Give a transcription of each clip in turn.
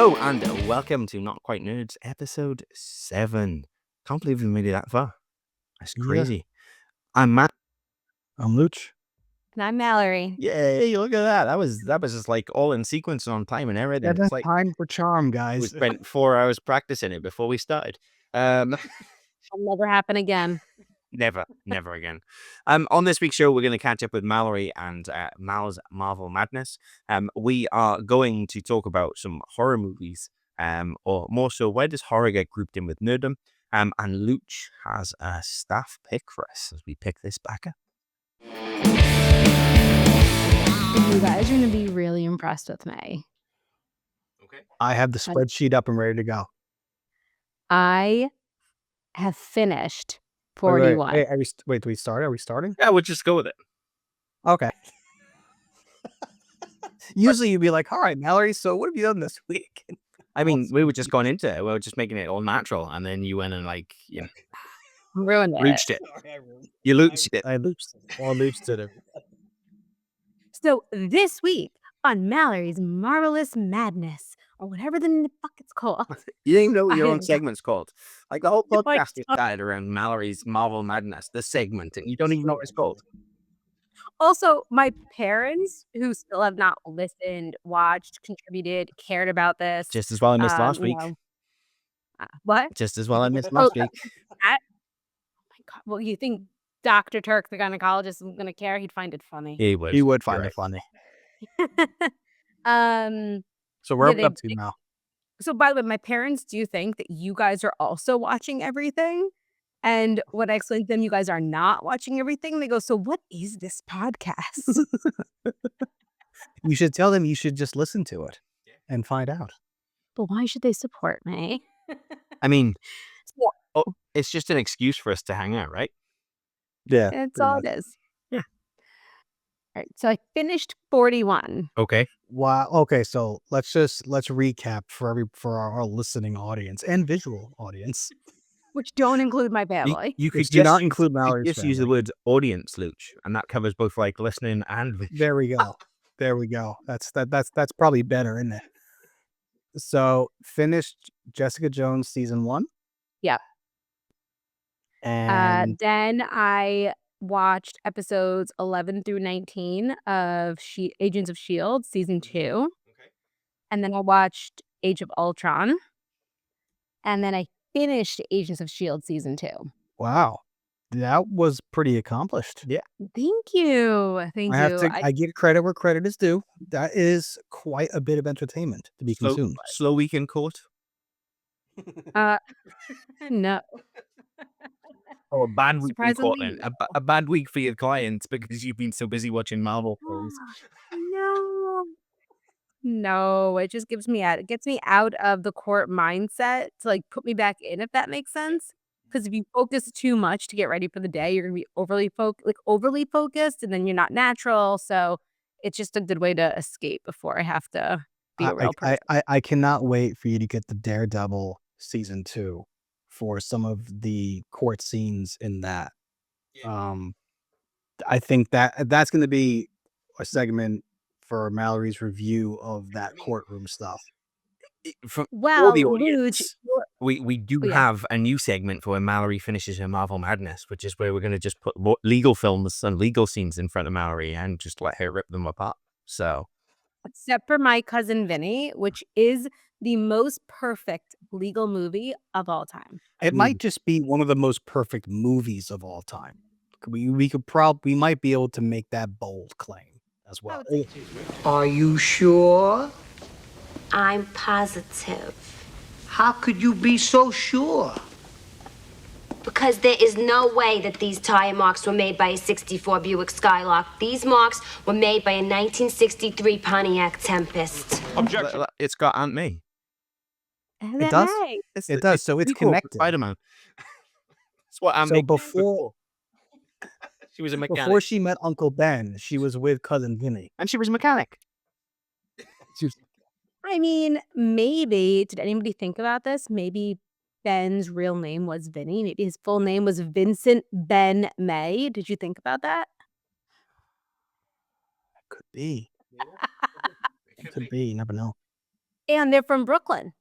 Hello and welcome to Not Quite Nerds, episode 7. Can't believe we made it that far. That's crazy. I'm Matt. I'm Luch. And I'm Mallory. Yay, look at that. That was just like all in sequence and on time and everything. Yeah, that's like time for charm, guys. We spent 4 hours practicing it before we started. It'll never happen again. Never again. On this week's show, we're going to catch up with Mallory and Mal's Marvel Madness. We are going to talk about some horror movies, or more so, where does horror get grouped in with nerddom? And Luch has a staff pick for us as we pick this back up. You guys are going to be really impressed with me. Okay. I have the spreadsheet up and ready to go. I have finished 41. Wait, do we start? Are we starting? Yeah, we'll just go with it. Okay. Usually you'd be like, all right, Mallory, so what have you done this week? I mean, we were just going into it. We were just making it all natural. And then you went and ruined it. Luched it. You luched it. I luched it. All luched it. So this week on Mallory's Marvelous Madness, or whatever the fuck it's called. You didn't even know what your own segment's called. Like the whole podcast is started around Mallory's Marvel Madness, the segment, and you don't even know what it's called. Also, my parents, who still have not listened, watched, contributed, cared about this. Just as well I missed last week. What? Just as well I missed last week. Oh my God. Well, you think Dr. Turk, the gynecologist, isn't going to care? He'd find it funny. He would. He would find it funny. So we're up to now. So by the way, my parents do think that you guys are also watching everything. And when I explained to them, you guys are not watching everything, they go, so what is this podcast? You should tell them you should just listen to it and find out. But why should they support me? I mean, it's just an excuse for us to hang out, right? Yeah. That's all it is. Yeah. All right. So I finished 41. Okay. Wow. Okay. So let's recap for our listening audience and visual audience. Which don't include my family. You could do not include Mallory's just use the word audience, Luch, and that covers both like listening and visual. There we go. There we go. That's probably better, isn't it? So finished Jessica Jones season 1. Yeah. And then I watched episodes 11 through 19 of Agents of S.H.I.E.L.D. season 2. Okay. And then I watched Age of Ultron. And then I finished Agents of S.H.I.E.L.D. season 2. Wow. That was pretty accomplished. Yeah. Thank you. I give credit where credit is due. That is quite a bit of entertainment to be consumed. Slow week in court? No. Oh, a bad week in court then. A bad week for your clients because you've been so busy watching Marvel films. No, it just gets me out of the court mindset to like put me back in, if that makes sense. Because if you focus too much to get ready for the day, you're gonna be overly focused, and then you're not natural. So it's just a good way to escape before I have to be a real person. I cannot wait for you to get the Daredevil season 2 for some of the court scenes in that. I think that's going to be a segment for Mallory's review of that courtroom stuff. For the audience, we do have a new segment for when Mallory finishes her Marvel Madness, which is where we're going to just put legal films and legal scenes in front of Mallory and just let her rip them apart. So, except for My Cousin Vinny, which is the most perfect legal movie of all time. It might just be one of the most perfect movies of all time. We might be able to make that bold claim as well. Are you sure? I'm positive. How could you be so sure? Because there is no way that these tire marks were made by a 64 Buick Skylark. These marks were made by a 1963 Pontiac Tempest. Objection. It's got Aunt May. It does? It does, so it's connected. Spider-Man. That's what Aunt So May before she was a mechanic. Before she met Uncle Ben, she was with Cousin Vinny. And she was a mechanic. I mean, maybe, did anybody think about this? Maybe Ben's real name was Vinny. Maybe his full name was Vincent Ben May. Did you think about that? Could be. Could be. You never know. And they're from Brooklyn.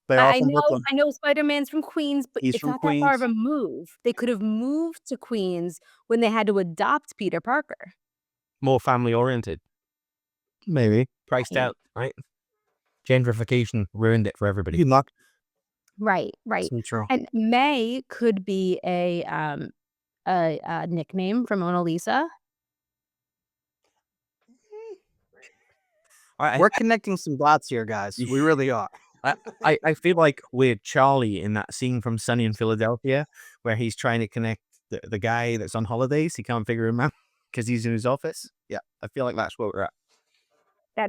They are I from know Brooklyn. I know Spider-Man's from Queens, but He's it's from not that far of Queens. a move. They could have moved to Queens when they had to adopt Peter Parker. More family oriented, Maybe. priced Right. out, right? Gentrification ruined it for everybody. You luck. Right. So true. And May could be a nickname for Mona Lisa. We're connecting some dots here, guys. We really are. I feel like we're Charlie in that scene from Sunny in Philadelphia where he's trying to connect the guy that's on holidays. He can't figure him out because he's in his office. Yeah, I feel like that's where we're at.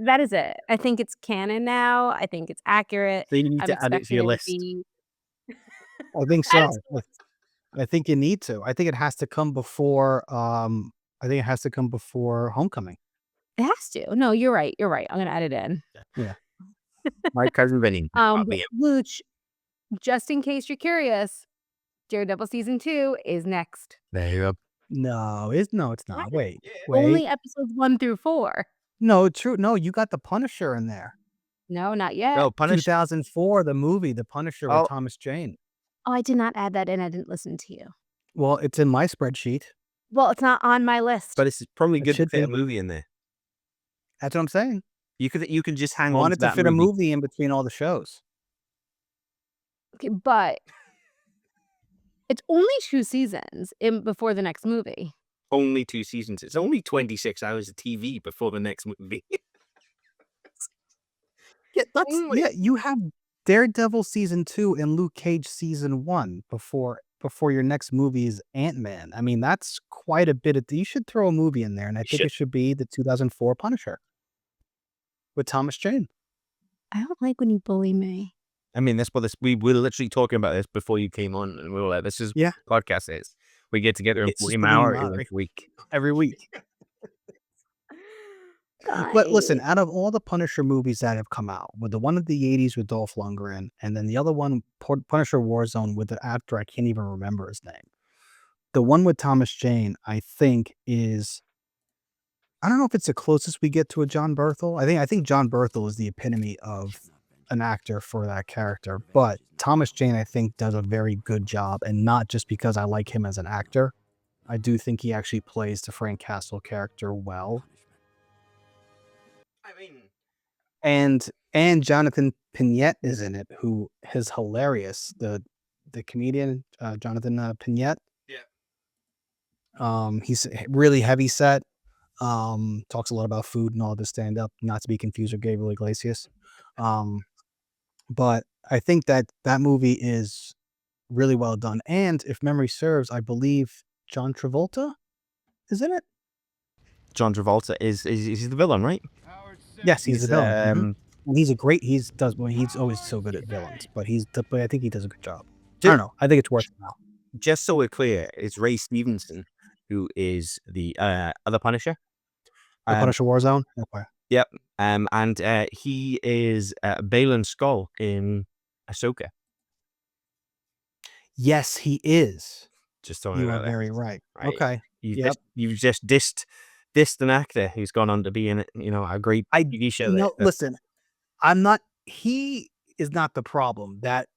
That is it. I think it's canon now. I think it's accurate. So you need I'm to add it to your expecting list. I think so. I think you need to. I think it has to come before Homecoming. It has to. No, you're right. I'm gonna add it in. Yeah. My cousin Vinny. Luch, just in case you're curious, Daredevil season 2 is next. There you go. No, it's not. What? Wait. Only episodes 1 through 4. No, true. No, you got the Punisher in there. No, not yet. No, Punish. 2004, the movie, The Punisher Oh. with Thomas Jane. Oh, I did not add that in. I didn't listen to you. Well, it's in my spreadsheet. Well, it's not on my list. But it's probably It good to should fit a be. movie in there. That's what I'm saying. You can just hang I on wanted to to that fit a movie in between all the shows. Okay, but it's only 2 seasons before the next movie. Only 2 seasons. It's only 26 hours of TV before the next movie. Yeah, you have Daredevil season 2 and Luke Cage season 1 before your next movie is Ant-Man. I mean, that's quite a bit. You should throw a movie in there, and I think it should be the 2004 Punisher with Thomas Jane. I don't like when you bully me. I mean, that's what we were literally talking about this before you came on, and we were like, "This is Yeah. what podcast is." We get together and It's bully just Mallory bullying Mallory. every week. But listen, out of all the Punisher movies that have come out, with the one of the 80s with Dolph Lundgren, and then the other one, Punisher Warzone, with the actor I can't even remember his name. The one with Thomas Jane, I think, is, I don't know if it's the closest we get to a John Berthel. I think John Berthel is the epitome of an actor for that character. But Thomas Jane, I think, does a very good job, and not just because I like him as an actor. I do think he actually plays the Frank Castle character well. I mean, And Jonathan Pignette is in it, who is hilarious. The comedian Jonathan Pignette. Yeah. He's really heavy set. Talks a lot about food and all this stand up, not to be confused with Gabriel Iglesias. But I think that movie is really well done. And if memory serves, I believe John Travolta is in it. John Travolta is the villain, right? Yes, he's the villain. um, And he's he's always so good at villains, but I think he does a good job. I don't know. I think it's worth it now. Just so we're clear, it's Ray Stevenson who is the other Punisher. The Punisher Warzone. Okay. Yep. And he is Balin Skull in Ahsoka. Yes, he is. Just throwing You it are out there. very right. Right. Okay. You've just dissed an actor who's gone on to be in a great TV show. No, listen, he is not the problem. That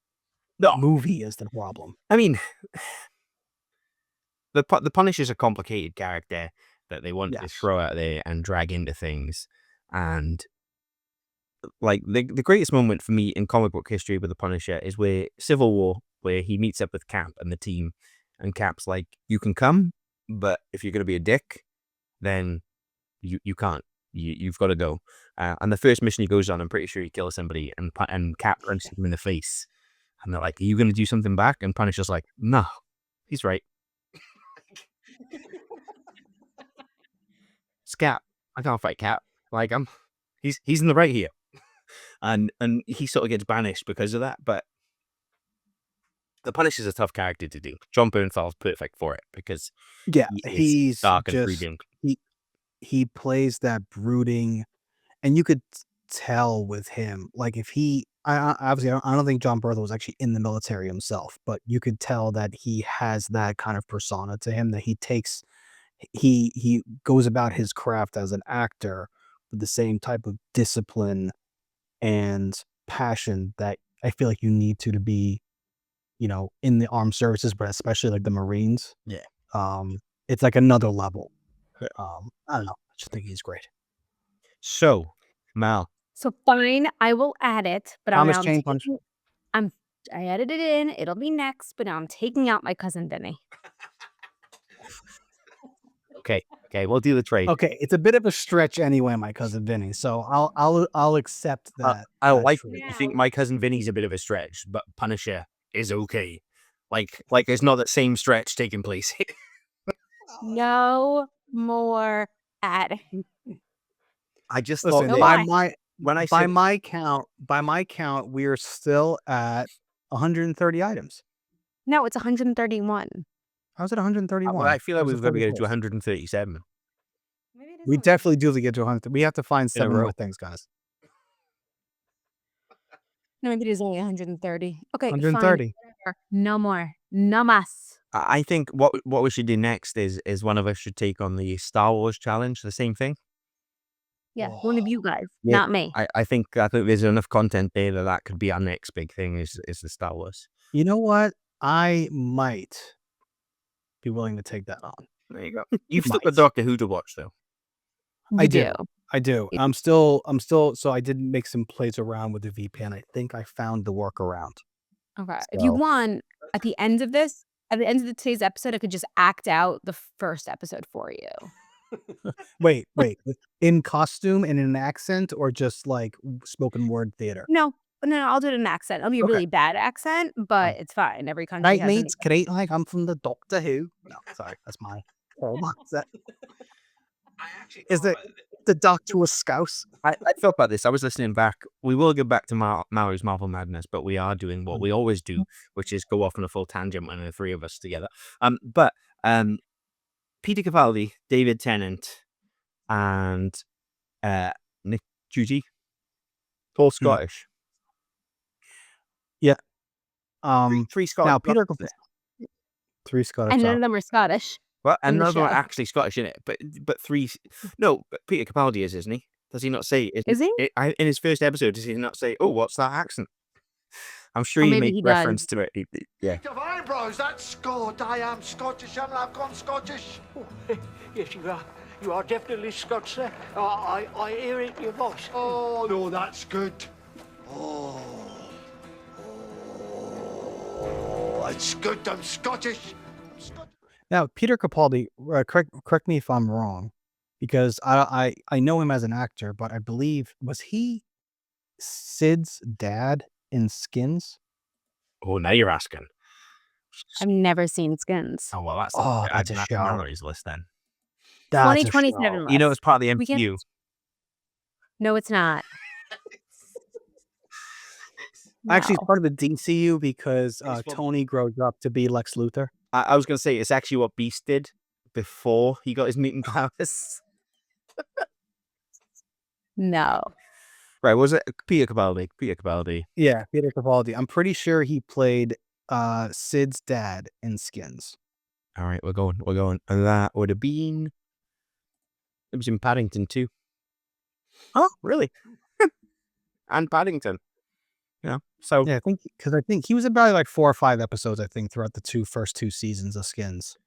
No. movie is the problem. I mean, the Punisher's a complicated character that they want to Yes. throw out there and drag into things. And like the greatest moment for me in comic book history with the Punisher is where Civil War, where he meets up with Cap and the team, and Cap's like, "You can come, but if you're gonna be a dick, then you can't. You've got to go." And the first mission he goes on, I'm pretty sure he kills somebody, and Cap punches him in the face, and they're like, "Are you gonna do something back?" And Punisher's like, "No, he's right." It's Cap. I can't fight Cap. Like he's in the right here, and he sort of gets banished because of that. But the Punisher's a tough character to do. John Bernthald's perfect for it because Yeah, he's dark and just brooding. he plays that brooding, and you could tell with him, like if he, obviously I don't think John Berthel was actually in the military himself, but you could tell that he has that kind of persona to him, that he goes about his craft as an actor with the same type of discipline and passion that I feel like you need to be, in the armed services, but especially like the Marines. Yeah. It's like another level. I don't know. I just think he's great. So, Mal, So fine, I will add it, but Thomas I'm Jane Punch. I added it in. It'll be next, but now I'm taking out my cousin Vinny. okay, we'll do the trade. Okay, it's a bit of a stretch anyway, my cousin Vinny. So I'll accept that. I that like. trade. I think my cousin Vinny's a bit of a stretch, but Punisher is okay. Like there's not that same stretch taking place. No more adding. I just Listen, thought by when I by said my count, we are still at 130 items. No, it's 131. How's it 131? well, I feel like How's it we've got to get it to 44? 137 Maybe it is We definitely do get to 100. We have to find In a 7 row. more things, guys. No, maybe it is only 130. Okay, 130. fine. Whatever. No more. No mas. I think what we should do next is one of us should take on the Star Wars challenge, the same thing. Yeah, one of you guys, Yeah. not me. I think there's enough content there that could be our next big thing is the Star Wars. You know what? I might be willing to take that on. There you go. You've still got Might. Doctor Who to watch though. I You do. I do. I'm still. So I did make some plays around with the VPN. I think I found the workaround. Okay. If you So- want, at the end of today's episode, I could just act out the first episode for you. Wait. In costume and in an accent, or just like spoken word theater? No, I'll do it in an accent. It'll be a Okay. really bad accent, but it's fine. Every country Right, has an mates. Great. Like I'm from the Doctor Who. No, sorry, that's my horrible accent. Is the Doctor a scouse? I felt about this. I was listening back. We will get back to Mallory's Marvel Madness, but we are doing what we always do, which is go off on a full tangent when the three of us together. But Peter Capaldi, David Tennant, and Nick Fuji, all Scottish. Three Scottish. Now Peter Capaldi. 3 Scottish. And none of them are Scottish. Well, in the another one show. actually Scottish in it, but three. No, but Peter Capaldi isn't he? Does he not say? Is he? In his first episode, does he not say, "Oh, what's that accent"? I'm sure Or he maybe makes he does. reference to it. Yeah. Of eyebrows, that's Scot. I am Scottish and I've gone Scottish. Oh, yes, you are. You are definitely Scotch, sir. I hear it in your voice. Oh, no, that's good. Oh, it's good. I'm Scottish. Now Peter Capaldi. Correct me if I'm wrong, because I know him as an actor, but I believe was he Sid's dad in Skins? Oh, now you're asking. I've never seen Skins. Oh well, that's that's a that's show. Mallory's list then. That's a 2027 show. You know, it's part of the We can- MCU. No, it's not. Actually, it's No. part of the DCU because what- Tony grows up to be Lex Luthor. I was going to say it's actually what Beast did before he got his mutant powers. No. Right? Was it Peter Capaldi? Peter Capaldi. Yeah, Peter Capaldi. I'm pretty sure he played Sid's dad in Skins. All right, we're going, and that would have been. It was in Paddington too. Oh, really? And Paddington. Yeah. So Yeah, I think he was about like 4 or 5 episodes. I think throughout the first two seasons of Skins.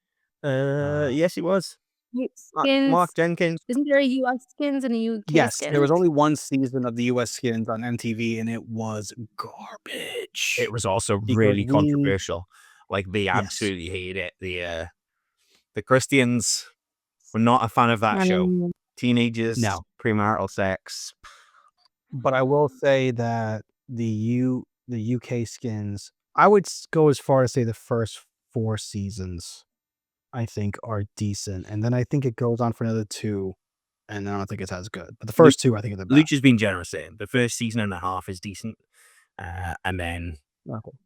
yes, he was. Wait, Skins. Mark Jenkins. Isn't there a US Skins and a UK Yes, Skins? there was only one season of the U.S. Skins on MTV, and it was garbage. It was also Because really we- controversial. Like they Yes. absolutely hated it. The Christians were not a fan of that show. Teenagers, No. premarital sex. But I will say that the UK Skins, I would go as far to say the first 4 seasons, I think, are decent, and then I think it goes on for another 2, and then I don't think it's as good. But the first 2, I think, are the best. Luch has been generous there. The first season and a half is decent, and then Okay.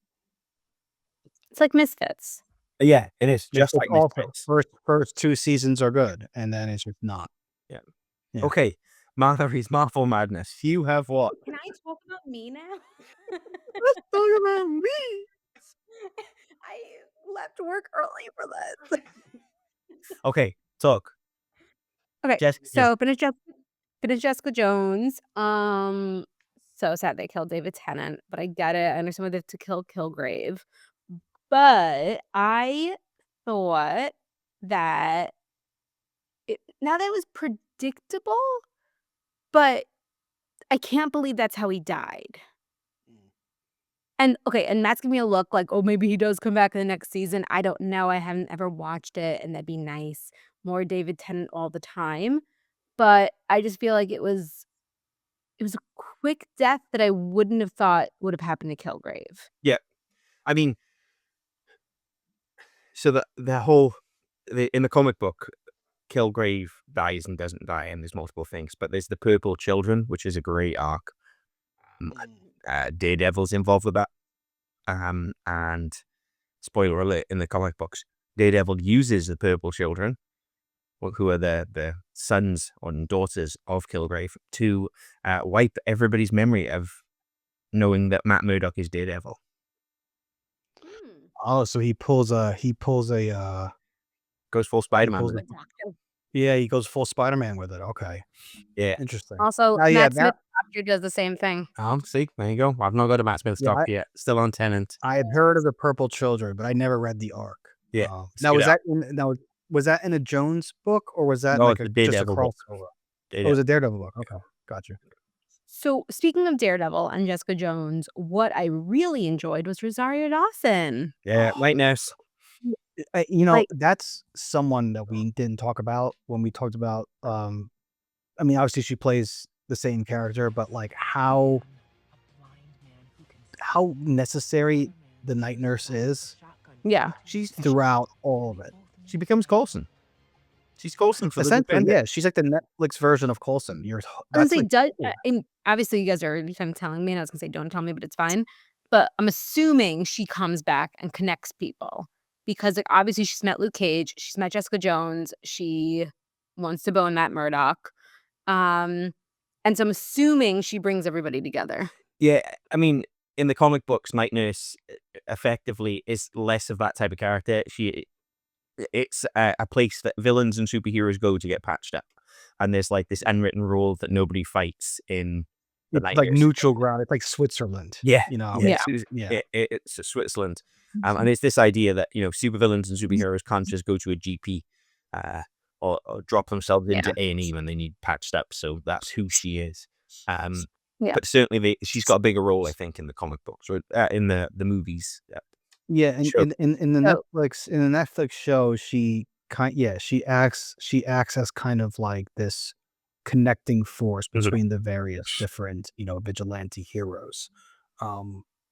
It's like Misfits. yeah, it is just It's like also Misfits. first 2 seasons are good, and then it's just not. Yeah. Okay, Mallory's Marvel Madness. You have what? Can I talk about me now? Let's talk about me. I left work early for this. Okay, talk. Okay, Jessica so finish Jessica Jones. so sad they killed David Tennant, but I get it. I understand why they have to kill Kilgrave. But I thought that now that it was predictable, but I can't believe that's how he died. And okay, and Matt's giving me a look like, oh, maybe he does come back in the next season. I don't know. I haven't ever watched it, and that'd be nice. More David Tennant all the time. But I just feel like it was a quick death that I wouldn't have thought would have happened to Kilgrave. Yeah. I mean, so in the comic book, Kilgrave dies and doesn't die, and there's multiple things, but there's the Purple Children, which is a great arc. Daredevil's involved with that. And spoiler alert, in the comic books, Daredevil uses the Purple Children, who are the sons and daughters of Kilgrave, to wipe everybody's memory of knowing that Matt Murdock is Daredevil. Oh, so he pulls a Goes full Spider-Man pulls with a- it. yeah, he goes full Spider-Man with it. Okay, Yeah. interesting. Also, Now, yeah, Matt Smith does the same thing. See, there you go. I've not got a Matt Smith Yeah, stock yet. Still on Tennant. I had heard of the Purple Children, but I never read the arc. Yeah. Now Good was that in a Jones book, or was that No, like it's a just a Daredevil book. crossover? It was a Daredevil book. Okay, gotcha. So speaking of Daredevil and Jessica Jones, what I really enjoyed was Rosario Dawson. Yeah, White Nurse. Like- That's someone that we didn't talk about when we talked about. I mean, obviously she plays the same character, but like how necessary the night nurse is Yeah. She's throughout all of it. She becomes Coulson. She's Coulson for the Essentially, Defender. yeah, she's like the Netflix version of Coulson. I was That's gonna say, like, and obviously you guys are already kind of telling me, and I was gonna say, don't tell me, but it's fine. But I'm assuming she comes back and connects people because, like, obviously she's met Luke Cage, she's met Jessica Jones, she wants to bone Matt Murdock, and so I'm assuming she brings everybody together. Yeah, I mean, in the comic books, Night Nurse effectively is less of that type of character. It's a place that villains and superheroes go to get patched up, and there's like this unwritten rule that nobody fights in the it's Night like Nurse. neutral ground. It's like Switzerland. Yeah, Yeah. It's Switzerland, and it's this idea that supervillains and superheroes can't just go to a GP or drop themselves into A&E when they need patched up. So that's who she is. But certainly she's got a bigger role, I think, in the comic books or in the movies. Yeah, and Sure. in the Netflix show, she acts as kind of like this connecting force between the various different vigilante heroes.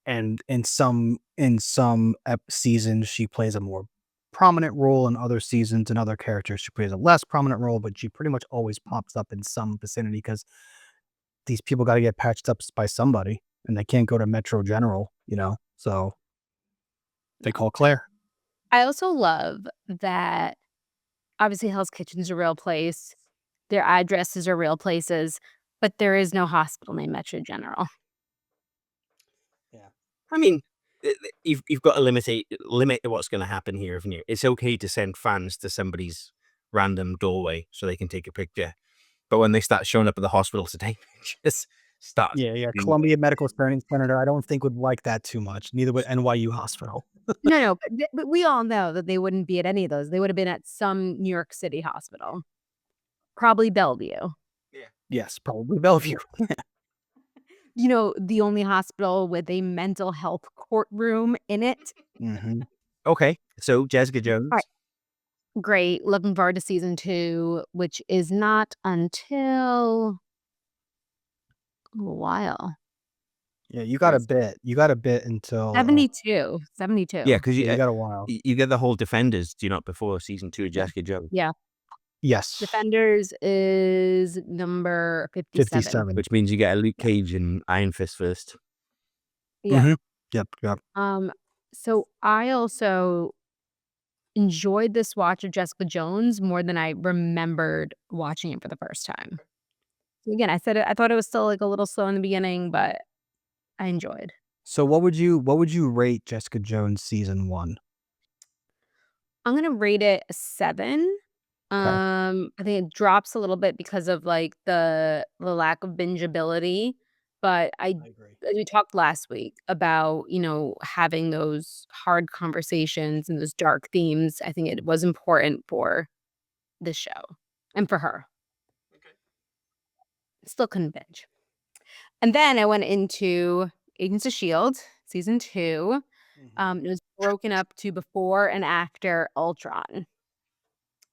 And in some seasons she plays a more prominent role, in other seasons and other characters she plays a less prominent role, but she pretty much always pops up in some vicinity because these people got to get patched up by somebody, and they can't go to Metro General, so they call Claire. I also love that obviously Hell's Kitchen's a real place. Their addresses are real places, but there is no hospital named Metro General. I mean, you've got to limit what's going to happen here, haven't you? It's okay to send fans to somebody's random doorway so they can take a picture, but when they start showing up at the hospital to take pictures, start. Yeah. Columbia Medical Center, I don't think would like that too much. Neither would NYU Hospital. No, but we all know that they wouldn't be at any of those. They would have been at some New York City hospital, probably Bellevue. Yes, probably Bellevue. The only hospital with a mental health courtroom in it. Mm-hmm. Okay, so Jessica Jones. All right. Great. Looking forward to season 2, which is not until a while. Yeah, you got a bit. You got a bit until 72. Yeah, because you got a while. you get the whole Defenders, before season 2 of Jessica Jones. Yeah. Yes. Defenders is number 57. Which means you get a Luke Cage and Iron Fist first. Yeah. Mm-hmm. Yep. So I also enjoyed this watch of Jessica Jones more than I remembered watching it for the first time. So again, I thought it was still like a little slow in the beginning, but I enjoyed. So what would you rate Jessica Jones season 1? I'm gonna rate it a 7. I think it drops a little bit because of like the lack of bingeability. But I agree. we talked last week about, having those hard conversations and those dark themes. I think it was important for this show and for her. Still couldn't binge. And then I went into Agents of S.H.I.E.L.D. season 2. It was broken up to before and after Ultron.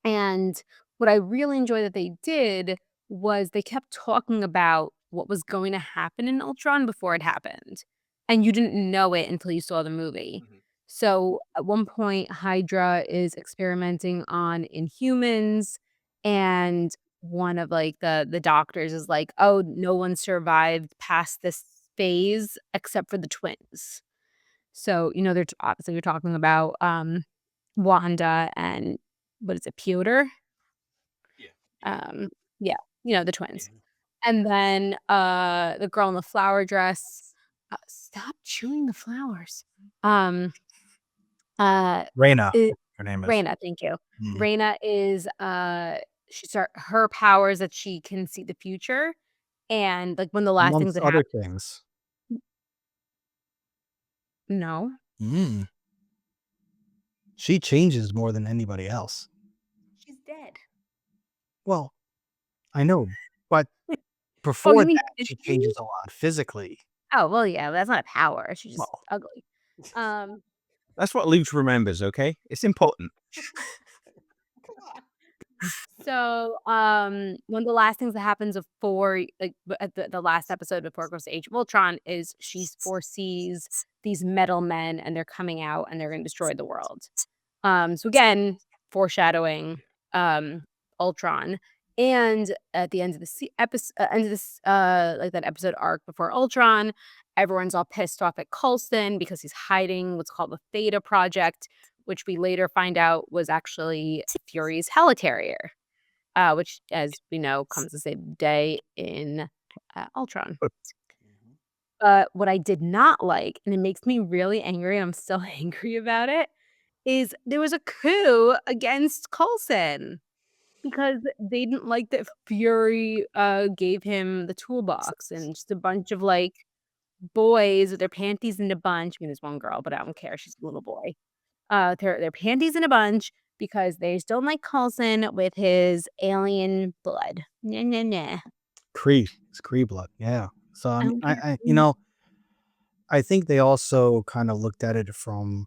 And what I really enjoyed that they did was they kept talking about what was going to happen in Ultron before it happened. And you didn't know it until you saw the movie. So at one point, Hydra is experimenting on Inhumans, and one of like the doctors is like, "Oh, no one survived past this phase except for the twins." So obviously you're talking about Wanda and what is it, Piotr? Um, yeah, the twins. And then the girl in the flower dress. Stop chewing the flowers. Reyna, It, her name is. Reyna, thank you. Mhm. Reyna is her powers that she can see the future, and like one of the last things Amongst that other happened. things. No, Mm. She changes more than anybody else. she's dead. Well, I know, but Oh, before you mean that, she physically? changes a lot physically. Oh well, yeah, that's not a power. She's just Well, ugly. Um, That's what Luch remembers, okay? It's important. So, one of the last things that happens before, like, at the last episode before it goes to Age of Ultron is she foresees these metal men and they're coming out and they're going to destroy the world. So again, foreshadowing, Ultron. And at the end of the end of this, like that episode arc before Ultron, everyone's all pissed off at Coulson because he's hiding what's called the Theta Project, which we later find out was actually Fury's helicarrier, which, as we know, comes the same day in Ultron. But what I did not like, and it makes me really angry, and I'm still angry about it, is there was a coup against Coulson because they didn't like that Fury gave him the toolbox and just a bunch of like boys with their panties in a bunch. I mean, there's one girl, but I don't care. She's a little boy. Their panties in a bunch because they just don't like Coulson with his alien blood. Nah, nah, nah. Kree. It's Kree blood. Yeah. So I don't care. I think they also kind of looked at it from,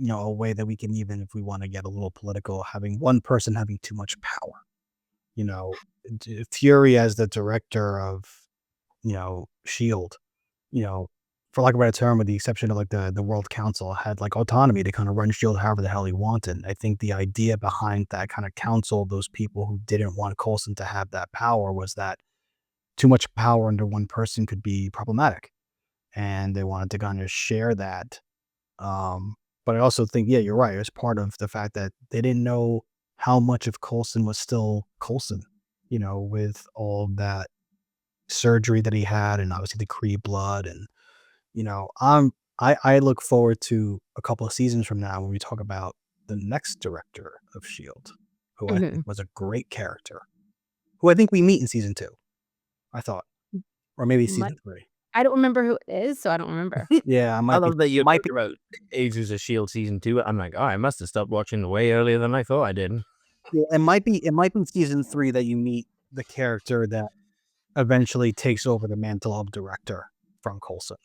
a way that we can, even if we want to get a little political, having one person having too much power. Fury as the director of, Shield, for lack of a better term, with the exception of like the World Council, had like autonomy to kind of run Shield however the hell he wanted. I think the idea behind that kind of council, those people who didn't want Coulson to have that power, was that too much power under one person could be problematic, and they wanted to kind of share that. But I also think, yeah, you're right. It was part of the fact that they didn't know how much of Coulson was still Coulson, with all that surgery that he had, and obviously the Kree blood, and I look forward to a couple of seasons from now when we talk about the next director of Shield, who I Mhm. think was a great character, who I think we meet in season 2. I thought, or maybe Mi- season 3. I don't remember who it is, so I don't remember. Yeah, I I might be. love that you're Might talking about Agents of S.H.I.E.L.D. season 2. I'm like, oh, I must have stopped watching way earlier than I thought I did. Yeah, it might be. It might be season 3 that you meet the character that eventually takes over the mantle of director from Coulson.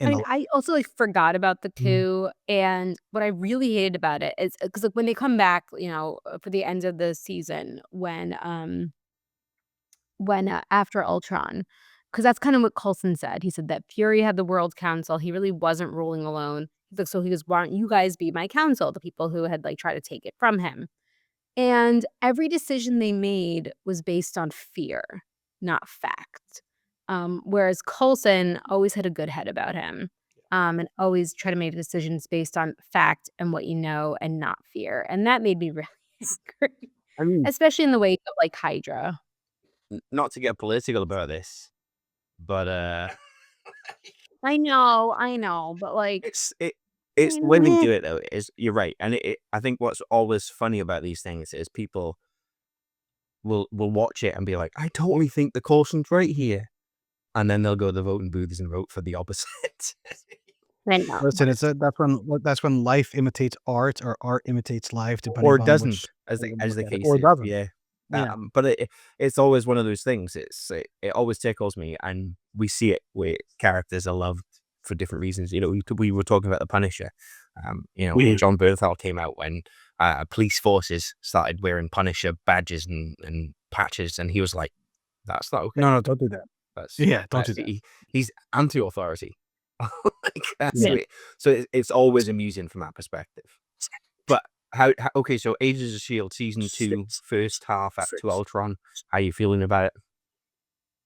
I mean, I also like forgot about the Mhm. coup, and what I really hated about it is because like when they come back, for the end of the season, when after Ultron, because that's kind of what Coulson said. He said that Fury had the World Council. He really wasn't ruling alone. He's like, so he goes, "Why don't you guys be my council?" The people who had like tried to take it from him, and every decision they made was based on fear, not fact. Whereas Coulson always had a good head about him, and always try to make decisions based on fact and what you know, and not fear. And that made me really angry, I mean, especially in the wake of like Hydra. not to get political about this, but I know, but like, it's the way we do it though. Is you're right, and I think what's always funny about these things is people will watch it and be like, I totally think the Coulson's right here. and then they'll go to the voting booths and vote for the opposite. I know. Listen, that's when life imitates art or art imitates life, depending Or upon doesn't, which as way the you as look the at it. case Or is. doesn't. Yeah. Yeah. But it's always one of those things. It always tickles me, and we see it where characters are loved for different reasons. You know, we were talking about the Punisher. You know, John Bernthal came out when police forces started wearing Punisher badges and patches, and he was like, "That's not okay. No, don't do that. That's Yeah, don't do that. he's anti-authority." Like, that's Yeah. so it's always amusing from that perspective. But how okay, so Agents of Shield season 2, first half up to Ultron. How you feeling about it?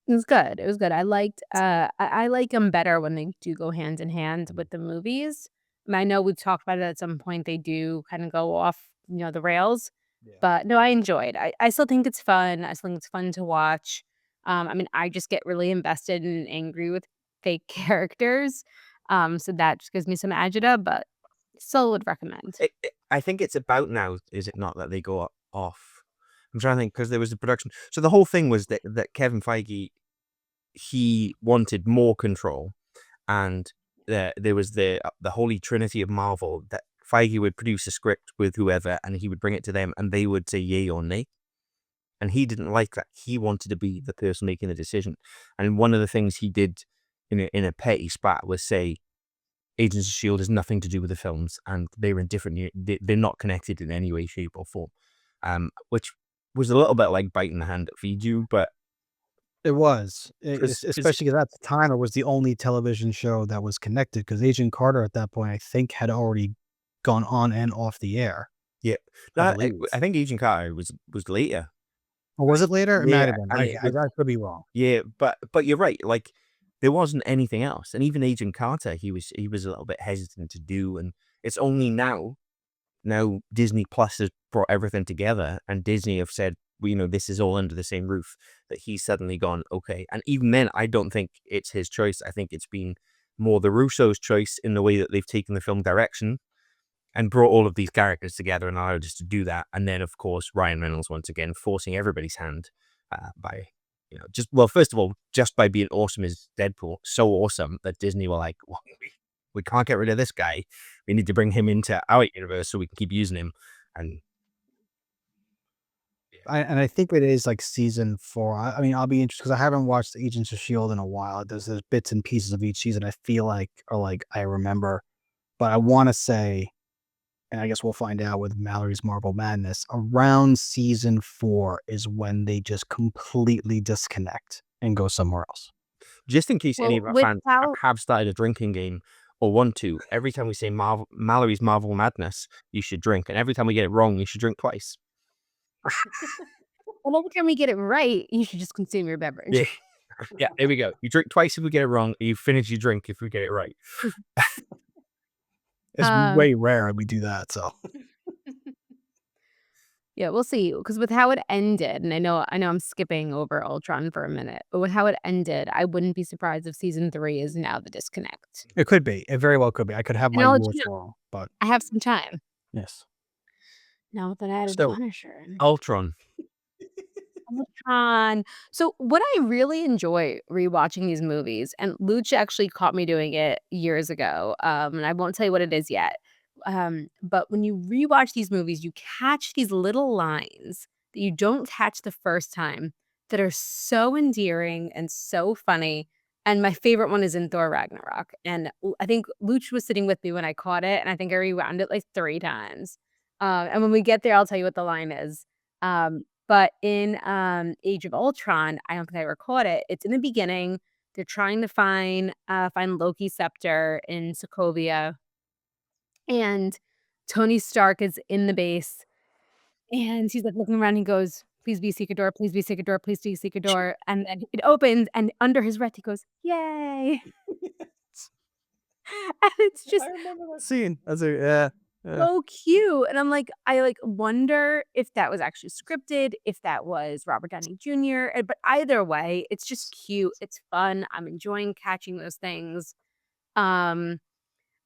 It was good. It was good. I liked I like them better when they do go hand in hand with the movies. I know we've talked about it at some point. They do kind of go off, the rails. Yeah. But no, I enjoyed. I still think it's fun. I still think it's fun to watch. I mean, I just get really invested and angry with fake characters. So that just gives me some agita, but still would recommend. I think it's about now, is it not, that they go off? I'm trying to think, because there was a production. So the whole thing was that Kevin Feige, he wanted more control, and there was the holy trinity of Marvel, that Feige would produce a script with whoever, and he would bring it to them, and they would say yay or nay. And he didn't like that. He wanted to be the person making the decision. And one of the things he did in a petty spat was say, Agents of Shield has nothing to do with the films, and they're in different. They're not connected in any way, shape, or form. Which was a little bit like biting the hand that feeds you, but It was, 'cause- especially because at the time it was the only television show that was connected. Because Agent Carter at that point, I think, had already gone on and off the air. yeah, I I believe. think Agent Carter was later. Or was it later? It might Yeah, have been. and I could be wrong. yeah, but you're right. Like, there wasn't anything else, and even Agent Carter, he was a little bit hesitant to do, and it's only now Disney Plus has brought everything together, and Disney have said, well, this is all under the same roof, that he's suddenly gone, okay. And even then, I don't think it's his choice. I think it's been more the Russo's choice, in the way that they've taken the film direction and brought all of these characters together and allowed us to do that. And then, of course, Ryan Reynolds, once again, forcing everybody's hand by, first of all, just by being awesome as Deadpool, so awesome that Disney were like, well, we can't get rid of this guy. We need to bring him into our universe so we can keep using him. And I think it is like season 4. I mean, I'll be interested because I haven't watched Agents of Shield in a while. There's bits and pieces of each season I feel like, or like I remember, but I want to say, and I guess we'll find out with Mallory's Marvel Madness, around season 4 is when they just completely disconnect and go somewhere else. just in case any of Well, our fans without have started a drinking game or want to, every time we say Mallory's Marvel Madness, you should drink. And every time we get it wrong, you should drink twice. well, every time we get it right, you should just consume your beverage. Yeah. Yeah, there we go. You drink twice if we get it wrong, and you finish your drink if we get it right. It's way rare we do that. So Yeah, we'll see. Because with how it ended, and I know I'm skipping over Ultron for a minute, but with how it ended, I wouldn't be surprised if season 3 is now the disconnect. it could be. It very well could be. I could have And my I'll let rules you know. wrong, but I have some time. yes. Now that I added So- Punisher. Ultron. Ultron. So what I really enjoy rewatching these movies, and Luch actually caught me doing it years ago, and I won't tell you what it is yet. But when you rewatch these movies, you catch these little lines that you don't catch the first time that are so endearing and so funny. And my favorite one is in Thor Ragnarok. And I think Luch was sitting with me when I caught it, and I think I rewound it like 3 times. And when we get there, I'll tell you what the line is. But in Age of Ultron, I don't think I ever caught it. It's in the beginning. They're trying to find Loki's scepter in Sokovia. And Tony Stark is in the base. And he's like looking around and goes, please be a secret door, please be a secret door, please be a secret door. And then it opens, and under his breath he goes, yay. And it's just remember that scene. Yeah. so cute. And I'm like, I wonder if that was actually scripted, if that was Robert Downey Jr. But either way, it's just cute. It's fun. I'm enjoying catching those things.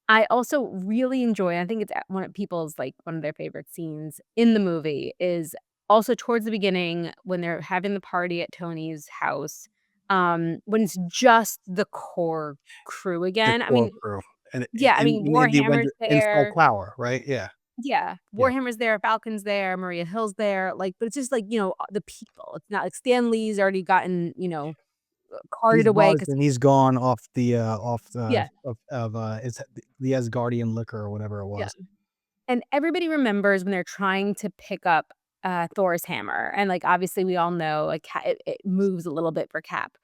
I also really enjoy, I think it's one of people's one of their favorite scenes in the movie is also towards the beginning when they're having the party at Tony's house. when it's just the core crew The again. I core mean, crew. And yeah, I mean, in the Warhammer's Avenger in Skull there. Clower, right? Yeah. Yeah, Yeah. Warhammer's there, Falcon's there, Maria Hill's there, like, but it's just like, the people. It's not like Stan Lee's already gotten, carted He's away buzzed because and he's gone off yeah, it's the Asgardian liquor or whatever it yeah. was. And everybody remembers when they're trying to pick up, Thor's hammer, and, like, obviously, we all know, like, it moves a little bit for Cap,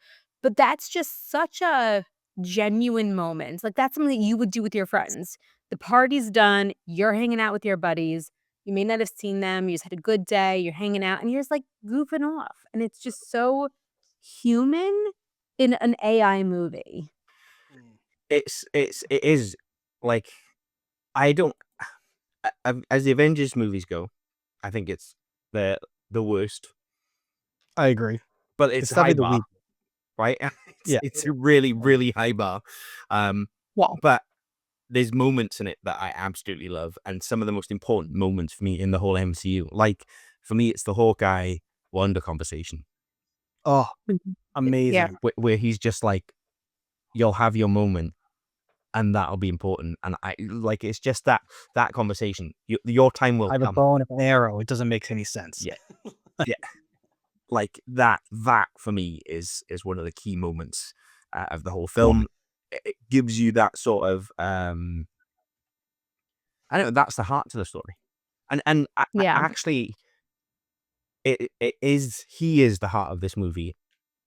but that's just such a genuine moment, like, that's something that you would do with your friends. The party's done, you're hanging out with your buddies, you may not have seen them, you just had a good day, you're hanging out, and you're just, like, goofing off, and it's just so human in an AI movie. It is like I don't as the Avengers movies go, I think it's the worst, I agree. but It's it's high definitely the bar, weak. right? Yeah. It's a really really high bar, Well, but there's moments in it that I absolutely love, and some of the most important moments for me in the whole MCU. Like for me, it's the Hawkeye Wanda conversation oh, Mhm. Yeah. amazing. where he's just like, "You'll have your moment." And that'll be important. And I like it's just that conversation. Your time will I have a come. bow and an arrow. It doesn't make any sense. Yeah, yeah. Like that for me is one of the key moments of the whole film. It gives you that sort of I don't know. That's the heart to the story. And Yeah. actually, it is he is the heart of this movie,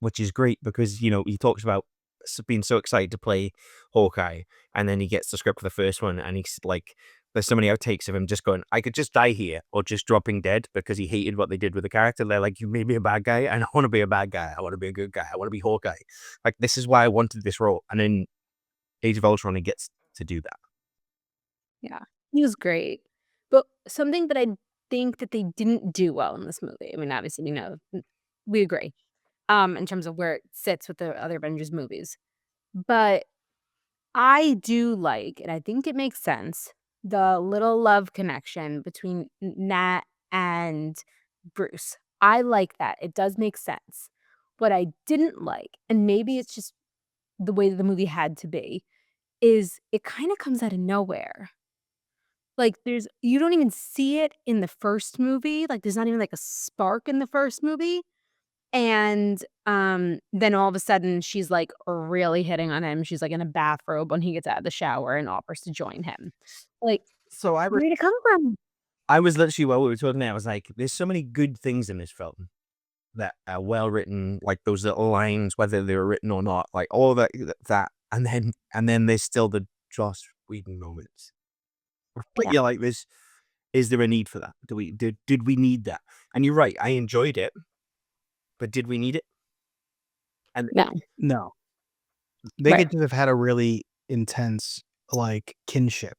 which is great because he talks about being so excited to play Hawkeye, and then he gets the script for the first one, and he's like, there's so many outtakes of him just going, I could just die here, or just dropping dead because he hated what they did with the character. They're like, you made me a bad guy, and I want to be a bad guy. I want to be a good guy. I want to be Hawkeye. Like this is why I wanted this role, and in Age of Ultron, he gets to do that. Yeah, he was great. But something that I think that they didn't do well in this movie, I mean, obviously, we agree, in terms of where it sits with the other Avengers movies. But I do like, and I think it makes sense, the little love connection between Nat and Bruce. I like that. It does make sense. What I didn't like, and maybe it's just the way that the movie had to be, is it kind of comes out of nowhere. Like, you don't even see it in the first movie, like, there's not even, like, a spark in the first movie, and, then all of a sudden, she's, like, really hitting on him, she's, like, in a bathrobe when he gets out of the shower and offers to join him. Like, So where did it come from? I was literally while we were talking there, I was like, there's so many good things in this film that are well written, like those little lines, whether they were written or not, like all that, and then there's still the Joss Whedon moments. But Yeah. you're like, is there a need for that? Did we need that? And you're right, I enjoyed it, but did we need it? And No. No. They Right. could just have had a really intense, like, kinship,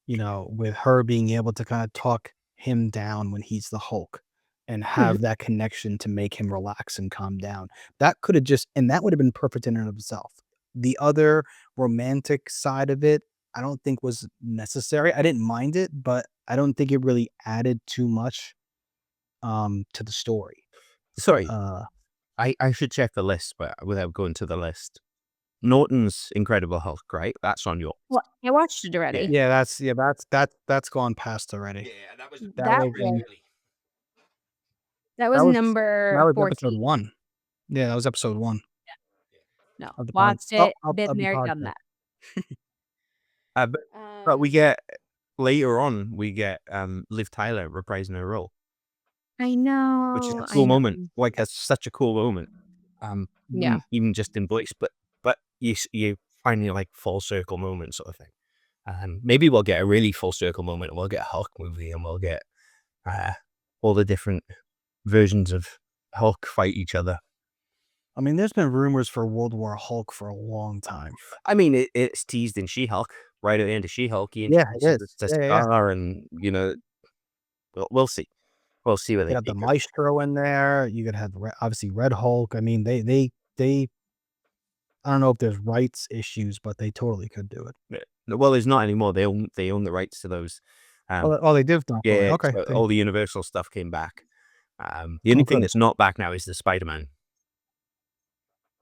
with her being able to kind of talk him down when he's the Hulk and Mhm. have that connection to make him relax and calm down. That could have and that would have been perfect in and of itself. The other romantic side of it, I don't think was necessary. I didn't mind it, but I don't think it really added too much to the story. sorry, Uh, I should check the list, but without going to the list. Norton's Incredible Hulk, right? That's on your Well, I watched it already. yeah, that's gone past already. yeah, that was That That was was really that was that was number episode 14. 1. Yeah, that was episode 1 No, of the pod watched it, been of the there, done podcast. that. but we get later on we get Liv Tyler reprising her role, I which is a know, I cool know. moment. Like that's such a cool moment. Yeah. Even just in voice, but you finally like full circle moment sort of thing. Maybe we'll get a really full circle moment, and we'll get a Hulk movie, and we'll get all the different versions of Hulk fight each other. I mean, there's been rumors for World War Hulk for a long time. I mean, it's teased in She-Hulk right at the end of She-Hulk. He Yeah, it introduces is. the Yeah. scar, and we'll see. We'll see where You they got the take it. Maestro in there. You could have obviously Red Hulk. I mean, they I don't know if there's rights issues, but they totally could do it. Yeah. Well, there's not anymore. They own the rights to those. They did not. Yeah, Okay. so all the Universal stuff came back. The only thing Good. that's not back now is the Spider-Man.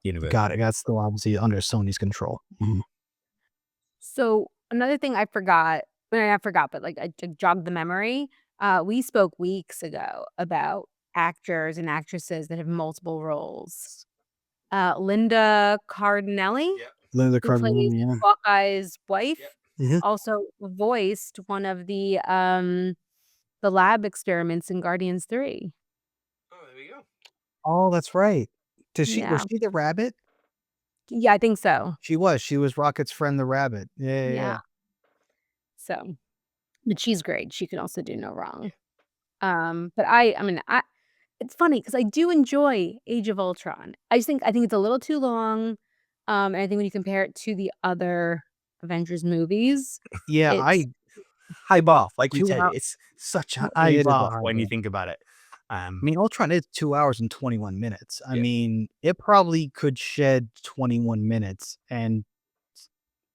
universe. Got it. That's still obviously under Sony's control. So another thing I forgot, well, I forgot, but like I jogged the memory. We spoke weeks ago about actors and actresses that have multiple roles. Linda Cardinelli, Linda who plays Cardellini, yeah. Hawkeye's wife, Mhm. also voiced one of the lab experiments in Guardians 3. Oh, there we go. Oh, that's right. Was Yeah. she the rabbit? Yeah, I think so. She was. She was Rocket's friend, the rabbit. Yeah, yeah, Yeah. yeah. So, but she's great. She can also do no wrong. But it's funny because I do enjoy Age of Ultron. I think it's a little too long. And I think when you compare it to the other Avengers movies, Yeah, it's High bar, like we 2 said, hours. it's such a high It is a bar high when you bar. think about it. I mean, Ultron is 2 hours and 21 minutes. I Yeah. mean, it probably could shed 21 minutes, and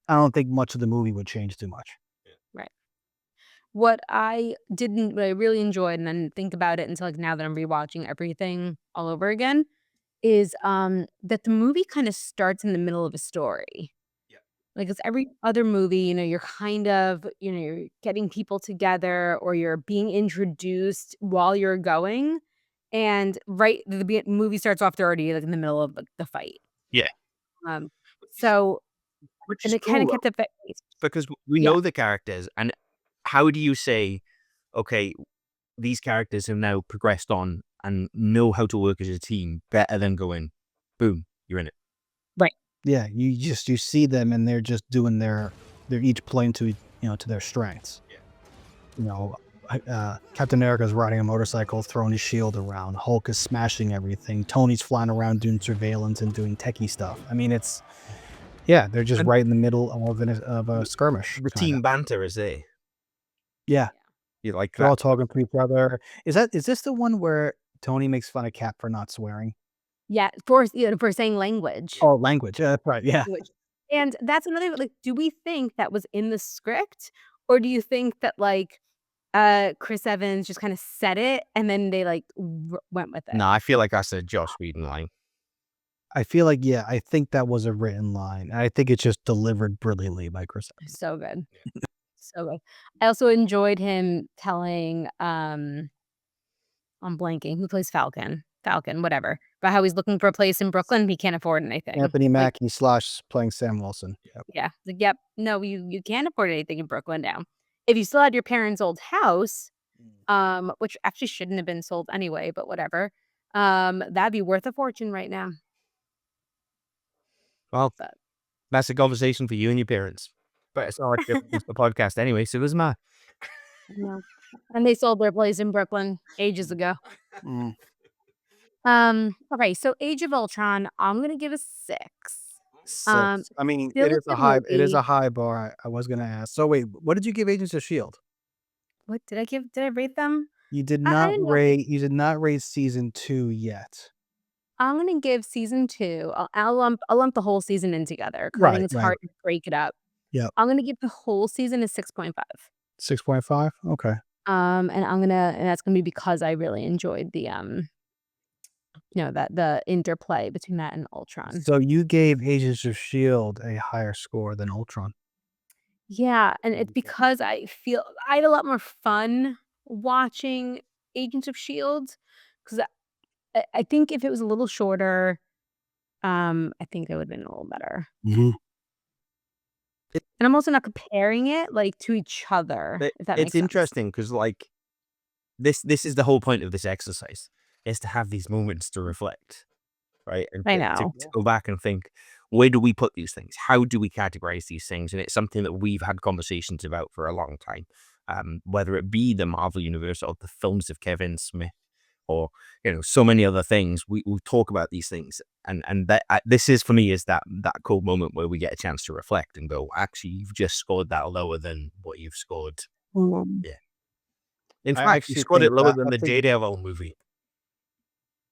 I don't think much of the movie would change too much. right. What I really enjoyed, and then think about it until like now that I'm rewatching everything all over again, is that the movie kind of starts in the middle of a story. Yeah. Like it's every other movie, you're kind of, you're getting people together or you're being introduced while you're going. And the movie starts off, they're already like in the middle of like, the fight. Yeah. Um, so, Which and is it kind cool, of kept the because we Yeah. know the characters, and how do you say, okay, these characters have now progressed on and know how to work as a team better than going, boom, you're in it. Yeah, you see them and they're just doing they're each playing to to their strengths. Yeah. You know, Captain America's riding a motorcycle, throwing his shield around. Hulk is smashing everything. Tony's flying around doing surveillance and doing techie stuff. I mean, they're just And- right in the middle of a skirmish. The kinda. team banter is there. Yeah, You like they're all that? talking to each other. Is this the one where Tony makes fun of Cap for not swearing? Yeah, for saying language. Oh, language. Yeah, that's right. Yeah. Language. And that's another, like, do we think that was in the script? Or do you think that, like, Chris Evans just kinda said it and then they, like, went with it? No, I feel like that's a Josh Whedon line. I feel like, yeah, I think that was a written line. I think it's just delivered brilliantly by Chris Evans. So good. So good. I also enjoyed him telling, I'm blanking, who plays Falcon? Falcon, whatever, about how he's looking for a place in Brooklyn, he can't afford anything. Anthony Like, Mackie / playing Sam Wilson. Yep. yeah, like, yep, no, you can't afford anything in Brooklyn now. If you still had your parents' old house, which actually shouldn't have been sold anyway, but whatever, that'd be worth a fortune right now. Well, But- that's a conversation for you and your parents. But it's not like it's the podcast anyway, so it doesn't matter. Yeah. And they sold their place in Brooklyn ages ago. Mm. Okay, so Age of Ultron, I'm gonna give a 6. I mean, still it a is a good high movie. bar. I was gonna ask. So wait, what did you give Agents of Shield? What did I give? Did I rate them? You did I not didn't know. rate season 2 yet. I'm gonna give season 2. I'll lump the whole season in together because I think Right, it's right. hard to break it up. Yep. I'm gonna give the whole season a 6.5. 6.5? Okay. And that's gonna be because I really enjoyed the the interplay between that and Ultron. So you gave Agents of Shield a higher score than Ultron. Yeah, and it's because I feel I had a lot more fun watching Agents of Shield because I think if it was a little shorter, I think it would have been a little better. Mhm. And I'm also not comparing it like to each other, if that makes It's sense. interesting because, like, this is the whole point of this exercise, is to have these moments to reflect, right? And I to know. go back and think, where do we put these things? How do we categorize these things? And it's something that we've had conversations about for a long time, whether it be the Marvel Universe or the films of Kevin Smith or, so many other things. We talk about these things. And that this is, for me, is that cool moment where we get a chance to reflect and go, actually, you've just scored that lower than what you've scored. Mm. In I fact, you actually scored it think lower that- than I the think- Daredevil movie.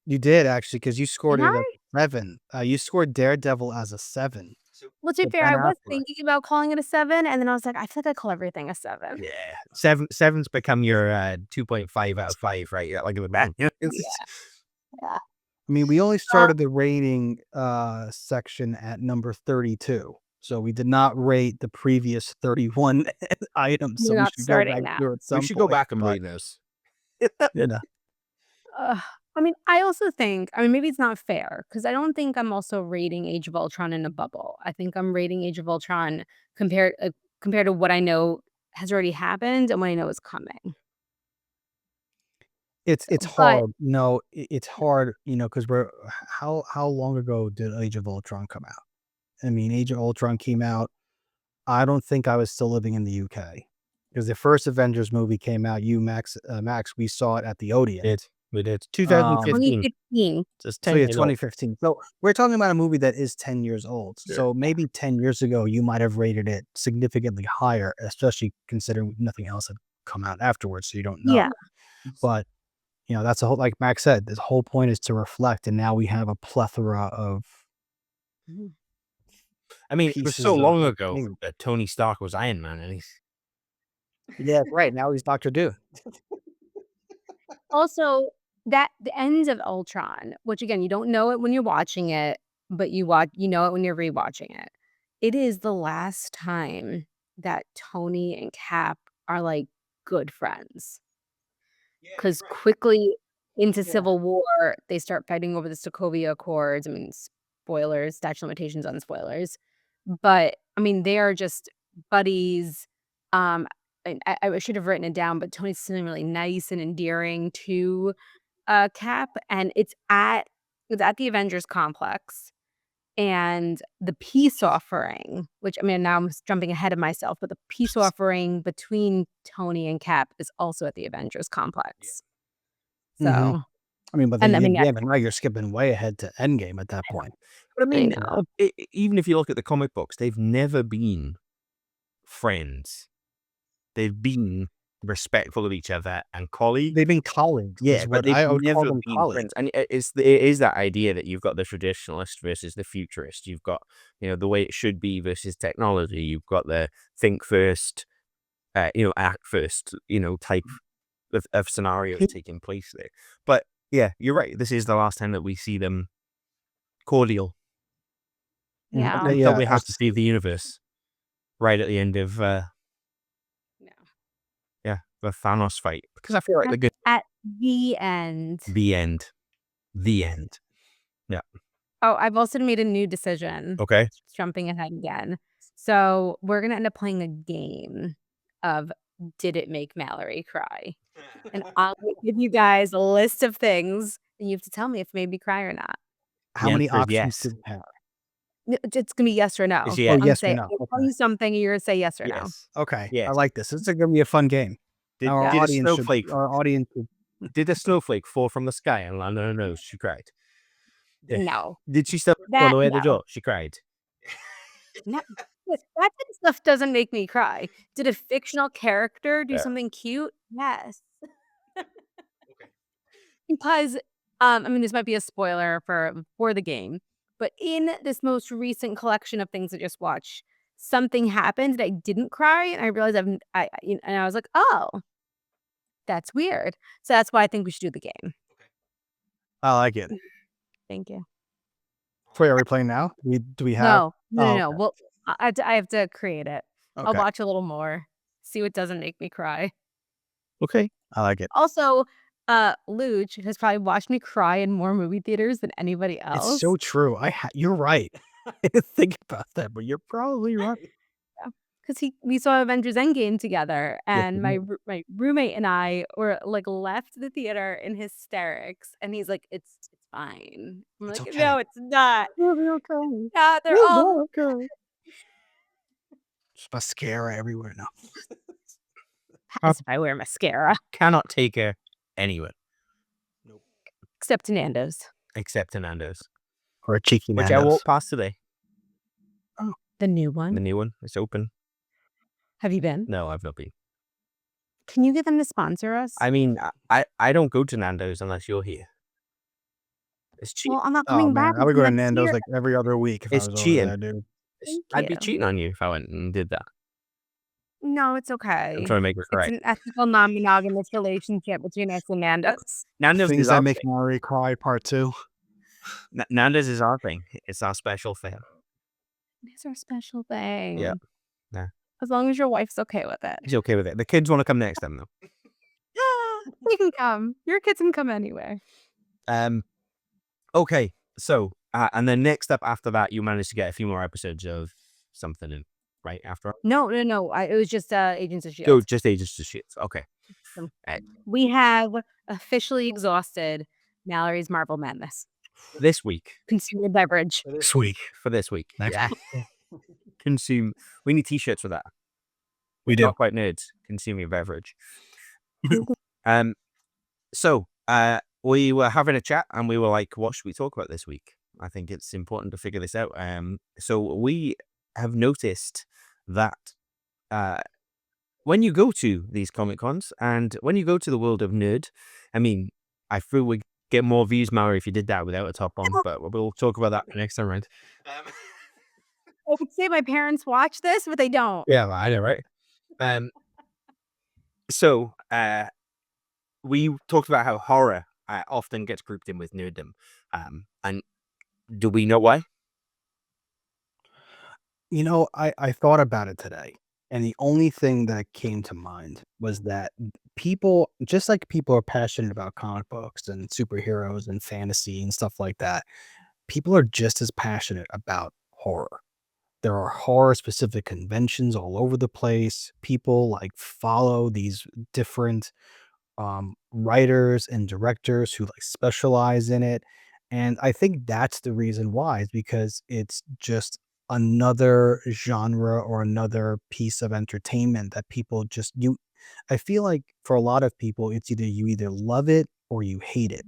You did actually, because you scored Did it at 7. You scored Daredevil as a 7. Well, to be But fair, I Ben was Affleck. thinking about calling it a 7, and then I was like, I feel like I call everything a 7. Yeah, seven's become your 2.5 out of 5, right? Yeah, like the man. Yeah. I mean, we only started the rating section at number 32. So we did not rate the previous 31 items. So We're we not should go back starting now. through at some We should go point, back and but, rate those. you know. I mean, I also think, I mean, maybe it's not fair because I don't think I'm also rating Age of Ultron in a bubble. I think I'm rating Age of Ultron compared to what I know has already happened and what I know is coming. It's But hard. No, it's hard, because we're how long ago did Age of Ultron come out? I mean, Age of Ultron came out. I don't think I was still living in the UK because the first Avengers movie came out. Max, we saw it at the Odeon. We did. 2015. 2015. Just So 10 yeah, years old. 2015. So we're talking about a movie that is 10 years old. Sure. So maybe 10 years ago, you might have rated it significantly higher, especially considering nothing else had come out afterwards. So you don't know. Yeah. But that's the whole, like Max said, the whole point is to reflect. And now we have a plethora of. I mean, it was pieces so of long ago thing. that Tony Stark was Iron Man, and he's Yeah, right. Now he's Dr. Doom. Also, that the ends of Ultron, which again, you don't know it when you're watching it, but you know it when you're rewatching it. It is the last time that Tony and Cap are like good friends. Because quickly into Civil War, they start fighting over the Sokovia Accords. I mean, spoilers, statute of limitations on spoilers. But I mean, they are just buddies. And I should have written it down, but Tony's something really nice and endearing to Cap, and it's at the Avengers complex. And the peace offering, which I mean, now I'm jumping ahead of myself, but the peace offering between Tony and Cap is also at the Avengers complex. So, Mhm. I mean, but and then I mean, yeah, but now you're skipping way ahead to Endgame at that point. But I I mean, know. even if you look at the comic books, they've never been friends. They've been respectful of each other and colleagues. They've been colleagues. Yeah, is but what they've I would call never them been colleagues. friends. And it is that idea that you've got the traditionalist versus the futurist. You've got, the way it should be versus technology. You've got the think first, act first, type of scenario taking place there. But yeah, you're right. This is the last time that we see them cordial. Yeah. Until we have to see the universe right at the end of the Thanos fight, because I feel like they're good. At the end. The end. Yeah. Oh, I've also made a new decision. Okay. Jumping ahead again. So we're gonna end up playing a game of did it make Mallory cry? And I'll give you guys a list of things, and you have to tell me if it made me cry or not. How The many answer is options yes. do we have? It's gonna be yes or no. It's Oh, yes. I'm yes or saying, no. I'll tell Okay. you something, and you're gonna say yes or no. Yes. Okay. Yes. I like this. This is gonna be a fun game. Did Our a audience snowflake should did a snowflake fall from the sky and land on her nose? She cried. No. Did she step all That the way at the no. door? She cried. No. That type of stuff doesn't make me cry. Did a fictional character do Yeah. something cute? Yes. Because, I mean, this might be a spoiler for the game, but in this most recent collection of things I just watched, something happened that I didn't cry, and I realized and I was like, "Oh, that's weird." So that's why I think we should do the game. I like it. Thank you. Wait, are we playing now? Do we have? No. Oh, okay. Well, I have to create it. I'll Okay. watch a little more, see what doesn't make me cry. Okay. I like it. Also, Luch has probably watched me cry in more movie theaters than anybody else. It's so true. You're right. I didn't think about that, but you're probably right. Because we saw Avengers Endgame together, Yes, and we my roommate and I were like left the theater in hysterics, and he's like, "It's fine." I'm It's like, okay. "No, it's not. It'll be okay. Yeah, they're It'll all be okay. Just mascara everywhere now. as if I wear mascara, Cannot take her anywhere except to Nando's, except to Nando's, Or a cheeky which I Nando's. walked past today. the new The one. new one. It's open. Have you been? No, I've not been. Can you get them to sponsor us? I mean, I don't go to Nando's unless you're here. It's cheap. Well, I'm not Oh coming back. man, I would go to until next Nando's year. like every other week if It's I was cheating. over there, dude. I'd be you. cheating on you if I went and did that. No, it's I'm okay. trying to make it It's correct. an ethical, non-monogamous relationship between us and Nando's. Nando's Things is that our make thing. Mallory cry, part 2. Nando's is our thing. It's our special thing. It's our special thing. Yeah. Yeah. As long as your wife's okay with it. He's okay with it. The kids want to come next time, though. You can come. Your kids can come anyway. Okay, so and then next up after that, you managed to get a few more episodes of something in right after. No. It was just Agents of Oh, Shield. just Agents of Shield. Okay. We have officially exhausted Mallory's Marvel Madness. This week. Consumer beverage. This week. For this week. Yeah. Consume. We need t-shirts for that. We do. Not quite nerds. Consuming beverage. So we were having a chat and we were like, what should we talk about this week? I think it's important to figure this out. So we have noticed that when you go to these Comic Cons and when you go to the world of nerd, I mean, I feel we get more views, Mallory, if you did that without a top on, but we'll talk about that next time around. I would say my parents watch this, but they don't. Yeah, I know, right? So we talked about how horror often gets grouped in with nerddom. And do we know why? You know, I thought about it today, and the only thing that came to mind was that people, just like people are passionate about comic books and superheroes and fantasy and stuff like that, people are just as passionate about horror. There are horror specific conventions all over the place. People like follow these different writers and directors who like specialize in it. And I think that's the reason why, is because it's just another genre or another piece of entertainment that people just you I feel like for a lot of people it's either you either love it or you hate it.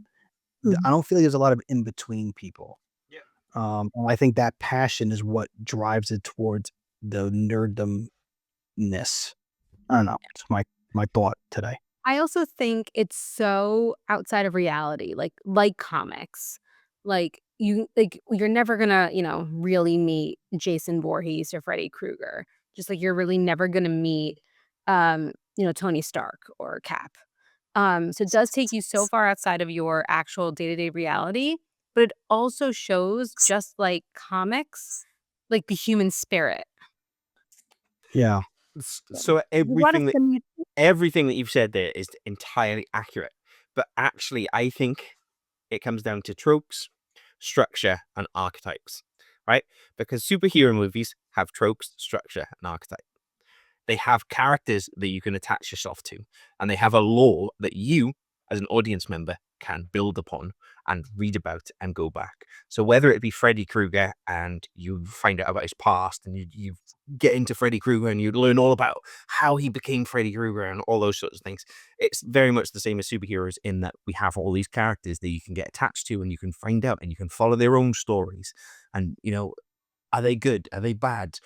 I don't feel like there's a lot of in between people. Yeah. And I think that passion is what drives it towards the nerddomness. I don't know. It's my thought today. I also think it's so outside of reality, like comics. Like you're never gonna, really meet Jason Voorhees or Freddy Krueger. Just like you're really never gonna meet Tony Stark or Cap. So it does take you so far outside of your actual day-to-day reality, but it also shows, just like comics, like the human spirit. Yeah. So What everything that you've said there is entirely accurate. But actually, I think it comes down to tropes, structure, and archetypes, right? Because superhero movies have tropes, structure, and archetype. They have characters that you can attach yourself to, and they have a lore that you, as an audience member, can build upon and read about and go back. So whether it be Freddy Krueger and you find out about his past and you get into Freddy Krueger and you learn all about how he became Freddy Krueger and all those sorts of things, it's very much the same as superheroes in that we have all these characters that you can get attached to and you can find out and you can follow their own stories. And, are they good? Are they bad?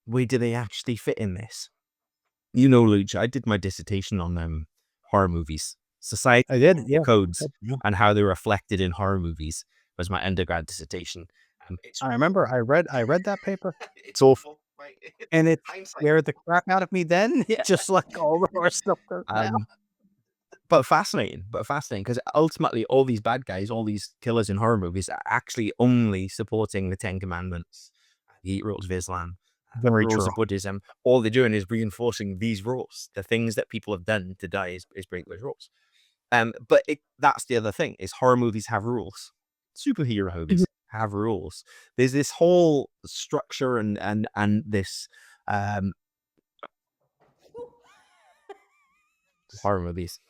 Where do they actually fit in this? Luch, I did my dissertation on horror movies. Society I did, yeah. codes Yeah. and how they're reflected in horror movies was my undergrad dissertation. I remember I read that paper, It's awful, right? and it Hindsight. scared the crap out of me then, just like all the horror stuff does now. But fascinating because ultimately all these bad guys, all these killers in horror movies are actually only supporting the 10 Commandments, the 8 rules of Islam, Very rules true. of Buddhism. All they're doing is reinforcing these rules. The things that people have done to die is break those rules. But that's the other thing, is horror movies have rules. Superhero movies have rules. There's this whole structure and this horror movies.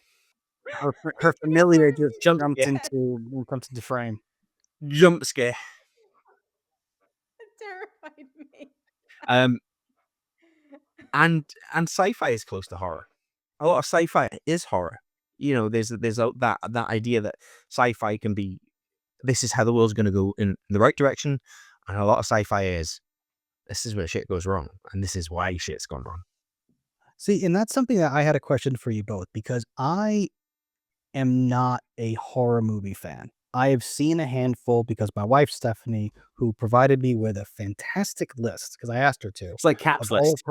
Her familiar just Jump jumped scare. comes into frame. Jump scare. It terrified me. And sci-fi is close to horror. A lot of sci-fi is horror. There's that idea that sci-fi can be, this is how the world's going to go in the right direction, and a lot of sci-fi is, this is where shit goes wrong, and this is why shit's gone wrong. See, and that's something that I had a question for you both, because I am not a horror movie fan. I have seen a handful because my wife, Stephanie, who provided me with a fantastic list, because I asked her to, It's like Cap's of all list.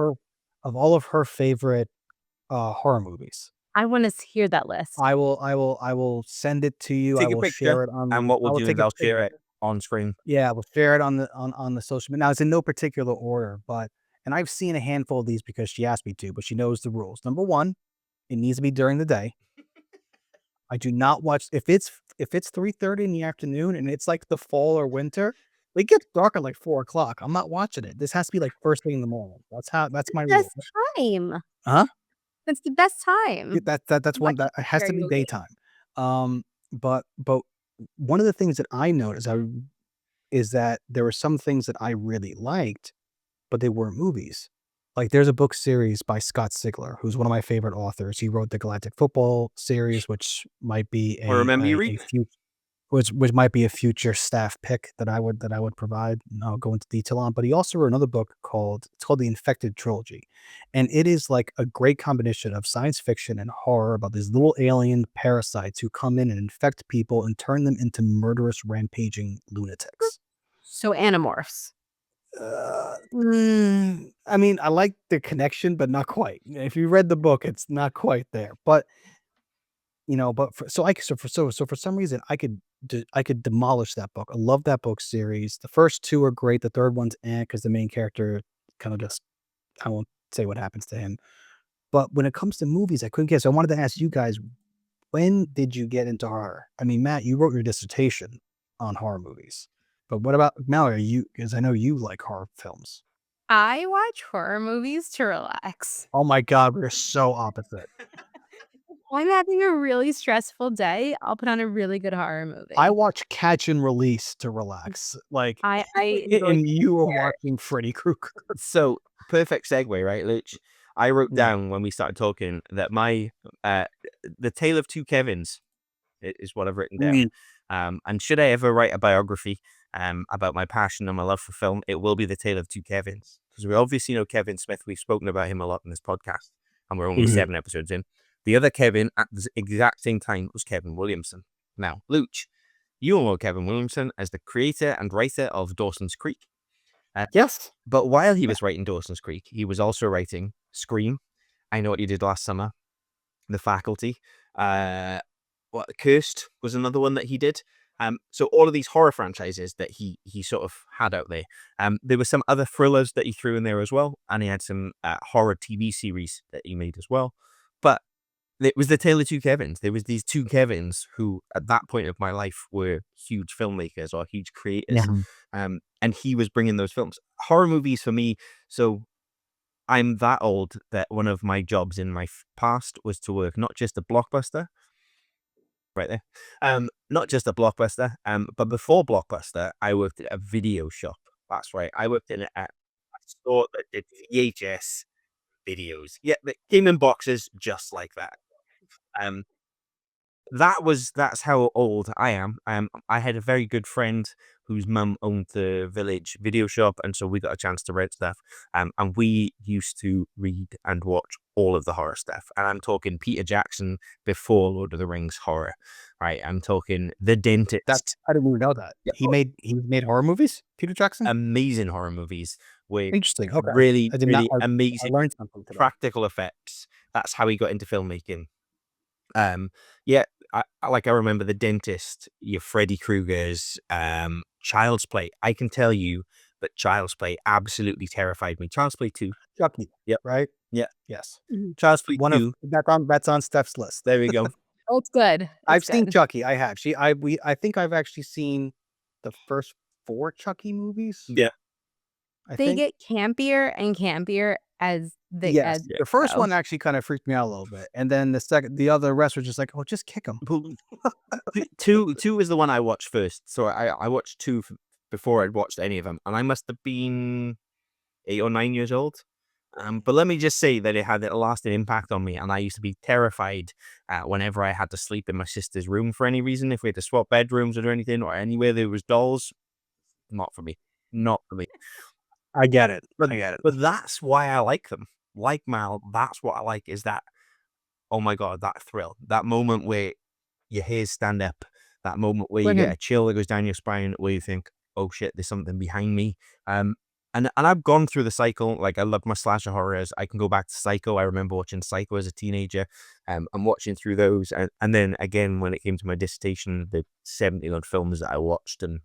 of all of her favorite horror movies. I want to hear that list. I will send it to you. Take I a will picture, share it on. and what I we'll will do take is a I'll share picture. it on screen. Yeah, we'll share it on the social media. Now it's in no particular order, and I've seen a handful of these because she asked me to, but she knows the rules. Number one, it needs to be during the day. I do not watch if it's 3:30 in the afternoon and it's like the fall or winter. It gets dark at like 4 o'clock. I'm not watching it. This has to be like first thing in the morning. That's my rule. Best time. Huh? That's the best time. That's one that it has to be daytime. But one of the things that I noticed is that there were some things that I really liked, but they weren't movies. Like there's a book series by Scott Sigler, who's one of my favorite authors. He wrote the Galactic Football series, which might be Or remember you read? which might be a future staff pick that I would provide. And I'll go into detail on. But he also wrote another book called The Infected Trilogy, and it is like a great combination of science fiction and horror about these little alien parasites who come in and infect people and turn them into murderous, rampaging lunatics. So Animorphs. I mean, I like the connection, but not quite. If you read the book, it's not quite there. But for some reason, I could demolish that book. I love that book series. The first two are great. The third one's because the main character kind of just, I won't say what happens to him. But when it comes to movies, I couldn't guess. I wanted to ask you guys, when did you get into horror? I mean, Matt, you wrote your dissertation on horror movies. But what about Mallory? Because I know you like horror films. I watch horror movies to relax. Oh my God, we're so opposite. I'm having a really stressful day. I'll put on a really good horror movie. I watch Catch and Release to relax. Like, I and you were watching Freddy Krueger. So perfect segue, right, Luch? I wrote down when we started talking that my the Tale of Two Kevins is what I've written down. And should I ever write a biography about my passion and my love for film, it will be the Tale of Two Kevins, because we obviously know Kevin Smith. We've spoken about him a lot in this podcast, and we're only 7 episodes in. The other Kevin at the exact same time was Kevin Williamson. Now, Luch, you all know Kevin Williamson as the creator and writer of Dawson's Creek. Yes. But while he was writing Dawson's Creek, he was also writing Scream, I Know What You Did Last Summer, The Faculty, Cursed was another one that he did. So all of these horror franchises that he sort of had out there. There were some other thrillers that he threw in there as well, and he had some horror TV series that he made as well. But it was the Tale of Two Kevins. There was these two Kevins who, at that point of my life, were huge filmmakers or huge creators. And he was bringing those films. Horror movies for me, so I'm that old that one of my jobs in my past was to work not just a Blockbuster, right there, not just a Blockbuster, but before Blockbuster, I worked at a video shop. That's right. I worked in a store that did VHS videos. Yeah, that came in boxes just like that. That's how old I am. I had a very good friend whose mum owned the village video shop, and so we got a chance to rent stuff. And we used to read and watch all of the horror stuff. And I'm talking Peter Jackson before Lord of the Rings horror, right? I'm talking The Dentist. I didn't even know that. Yeah. He made horror movies, Peter Jackson? Amazing horror movies with Interesting. Okay. really I amazing learned something today. practical effects. That's how he got into filmmaking. Yeah, I remember The Dentist, your Freddy Krueger's, Child's Play. I can tell you that Child's Play absolutely terrified me. Child's Play 2. Chucky. Yep. Right? Yeah. Yes. Child's Play 2. That's on Steph's list. There we go. Oh, it's good. I've seen Chucky. I have. I think I've actually seen the first 4 Chucky movies. Yeah. They get campier and campier as the first one actually kind of freaked me out a little bit, and then the other rest were just like, oh, just kick him. 2 is the one I watched first, so I watched 2 before I'd watched any of them, and I must have been 8 or 9 years old. But let me just say that it had a lasting impact on me, and I used to be terrified whenever I had to sleep in my sister's room for any reason. If we had to swap bedrooms or anything, or anywhere there was dolls, not for me. I get it. But that's why I like them. Like Mal, that's what I like, is that, oh my God, that thrill. That moment where your hairs stand up. That moment where you get a chill that goes down your spine, where you think, oh shit, there's something behind me. And I've gone through the cycle. Like, I love my slasher horrors. I can go back to Psycho. I remember watching Psycho as a teenager. I'm watching through those. And then again, when it came to my dissertation, the 70 odd films that I watched and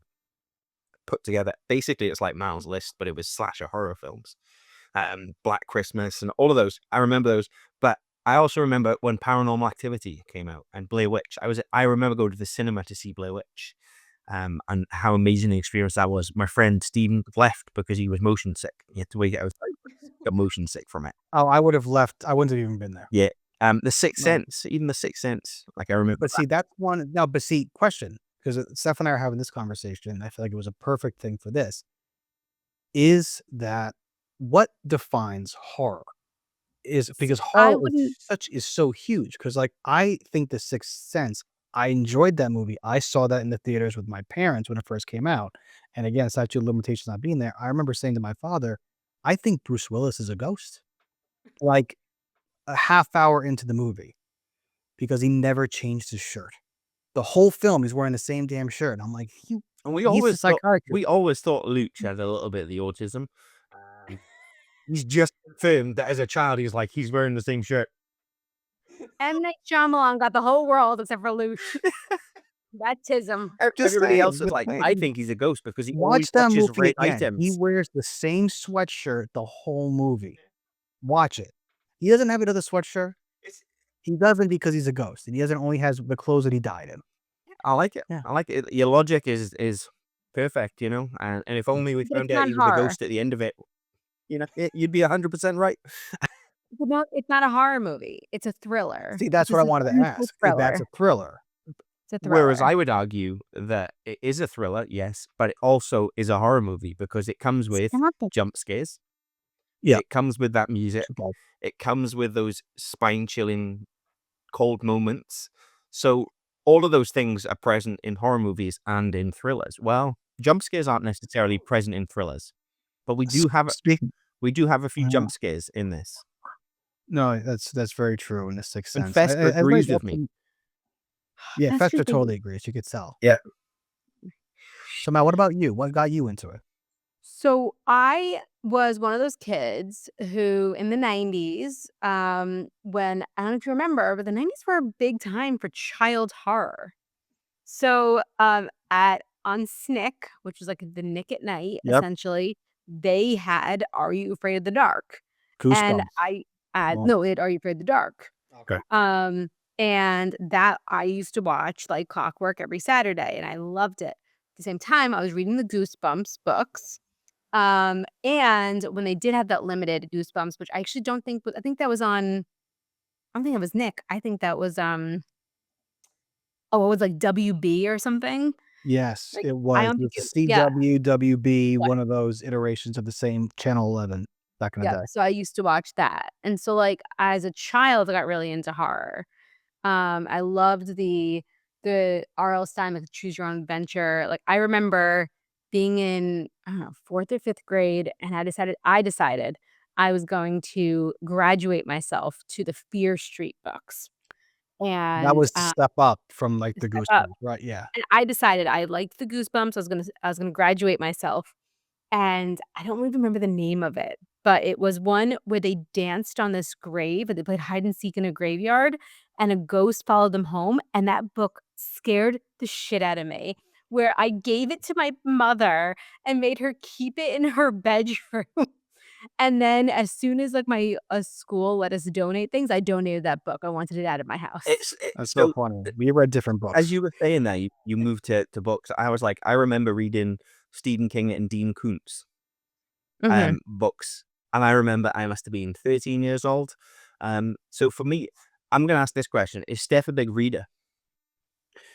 put together. Basically, it's like Mal's list, but it was slasher horror films. Black Christmas and all of those. I remember those. But I also remember when Paranormal Activity came out and Blair Witch. I remember going to the cinema to see Blair Witch. And how amazing the experience that was. My friend Stephen left because he was motion sick. He had to wait outside. Got motion sick from it. Oh, I would have left. I wouldn't have even been there. Yeah. The Sixth No. Sense, even the Sixth Sense. Like I remember. But see, that's one. No, but see, question, because Steph and I are having this conversation. I feel like it was a perfect thing for this. Is that what defines horror? Is because I horror wouldn't. is so huge. Because like I think The Sixth Sense, I enjoyed that movie. I saw that in the theaters with my parents when it first came out. And again, statute of limitations not being there. I remember saying to my father, I think Bruce Willis is a ghost. Like a half hour into the movie, because he never changed his shirt. The whole film, he's wearing the same damn shirt. And I'm like, And we he's a always thought, psychiatrist. Luch had a little bit of the autism. He's just confirmed that as a child, he's wearing the same shirt. M. Night Shyamalan got the whole world except for Luch. Baptism. Everybody else saying, is like, just I saying. think he's a ghost because he Watch always that touches movie red again. He items. wears the same sweatshirt the whole movie. Watch it. He doesn't have another sweatshirt. He doesn't because he's a ghost, and he doesn't only has the clothes that he died in. I like it. Yeah. I like it. Your logic is perfect, you know. And if only we But found it's out not he was a horror. ghost at the end of it, you know, you'd be 100% right. It's not a horror movie. It's a thriller. See, that's It's what I a wanted to suspense ask. thriller. That's a thriller. It's a thriller. Whereas I would argue that it is a thriller, yes, but it also is a horror movie because it comes with jump scares. Yeah. It comes with that music. It comes with those spine-chilling cold moments. So all of those things are present in horror movies and in thrillers. Well, jump scares aren't necessarily present in thrillers, but we do have a few jump scares in this. No, that's very true in The Sixth And Sense. Fester agrees with me. Yeah, Fester Fester thinks- totally agrees. You could tell. Yeah. So Matt, what about you? What got you into it? So I was one of those kids who in the 90s, when I don't know if you remember, but the 90s were a big time for child horror. So at on Snick, which was like the Nick at Night, Yep. essentially, they had Are You Afraid of the Dark? And Goosebumps. no, it had Are You Afraid of the Dark? Okay. And that I used to watch like clockwork every Saturday, and I loved it. At the same time, I was reading the Goosebumps books. And when they did have that limited Goosebumps, which I actually don't think I think that was on, I don't think it was Nick. I think that was it was like WB or something. Yes, Like, it I was. don't It was think yeah. CW, WB, one of those iterations of the same Channel 11 back in the Yeah, day. so I used to watch that. And so like as a child, I got really into horror. I loved the R.L. Stine, like Choose Your Own Adventure. Like I remember being in, I don't know, 4th or 5th grade, and I decided I was going to graduate myself to the Fear Street books. And That was the step up from like the Step Up. Goosebumps, right? Yeah. And I decided I liked the Goosebumps. I was gonna graduate myself. And I don't even remember the name of it, but it was one where they danced on this grave and they played hide and seek in a graveyard, and a ghost followed them home. And that book scared the shit out of me, where I gave it to my mother and made her keep it in her bedroom. And then as soon as like my school let us donate things, I donated that book. I wanted it out of my house. That's so funny. We read different books. As you were saying that, you moved to books. I was like, I remember reading Stephen King and Dean Koontz Mhm. books. And I remember I must have been 13 years old. So for me, I'm going to ask this question. Is Steph a big reader?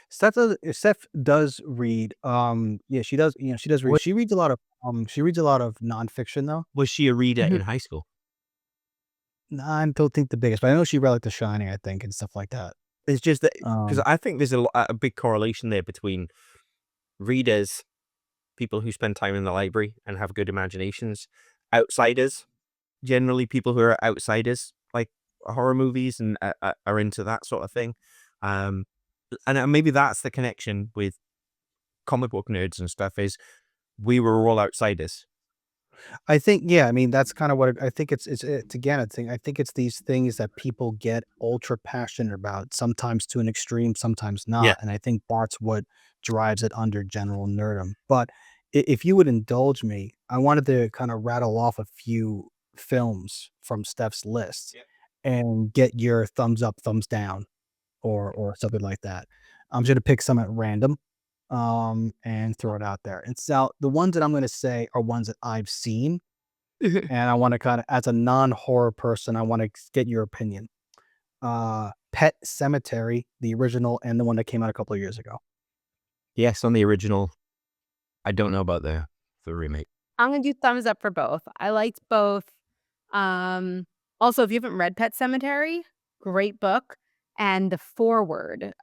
Steph does read. Yeah, she does. You know, she does read. What- She reads a lot of. She reads a lot of nonfiction though. Was she a reader Mhm. in high school? No, I don't think the biggest, but I know she read like The Shining, I think, and stuff like that. It's just that, because Um, I think there's a big correlation there between readers, people who spend time in the library and have good imaginations, outsiders, generally people who are outsiders, like horror movies and are into that sort of thing. And maybe that's the connection with comic book nerds and stuff, is we were all outsiders. I think, yeah, I mean, that's kind of what I think. It's again a thing. I think it's these things that people get ultra passionate about, sometimes to an extreme, sometimes not. Yeah. And I think that's what drives it under general nerdom. But if you would indulge me, I wanted to kind of rattle off a few films from Steph's list and get your thumbs up, thumbs down, or something like that. I'm just gonna pick some at random, and throw it out there. And so the ones that I'm gonna say are ones that I've seen, and I want to kind of, as a non-horror person, I want to get your opinion. Pet Cemetery, the original, and the one that came out a couple of years ago. Yes, on the original. I don't know about the remake. I'm gonna do thumbs up for both. I liked both. Also, if you haven't read Pet Cemetery, great book. And the foreword,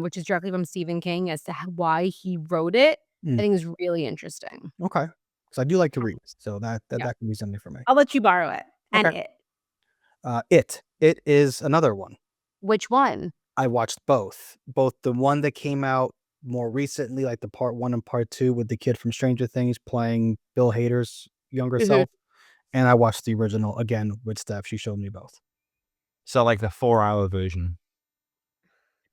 which is directly from Stephen King as to why he wrote it, I think is really interesting. Okay, because I do like to read, so that Yeah. can be something for me. I'll let you borrow it. And Okay. it. It is another one. Which one? I watched both the one that came out more recently, like the part 1 and part 2 with the kid from Stranger Things playing Bill Hader's younger self, and I watched the original again with Steph. She showed me both. So like the 4-hour version.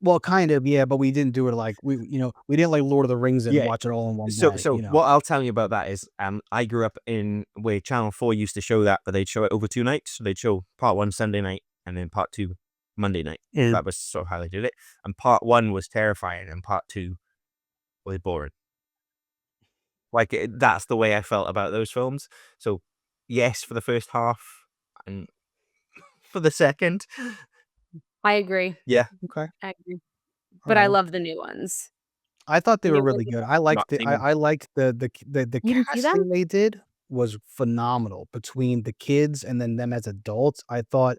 Well, kind of, yeah, but we didn't do it like we didn't like Lord of the Rings and Yeah. watch it all in one So day. what I'll tell you about that is I grew up in where Channel 4 used to show that, but they'd show it over 2 nights. So they'd show part 1 Sunday night and then part 2 Monday night. That was sort of how they did it. And part 1 was terrifying and part 2 was boring. Like that's the way I felt about those films. So yes, for the first half and for the second. I agree. Yeah. Okay. I agree. But I love the new ones. I thought they New were really ones. good. I liked Not seen I liked the You didn't see casting them? they did was phenomenal between the kids and then them as adults. I thought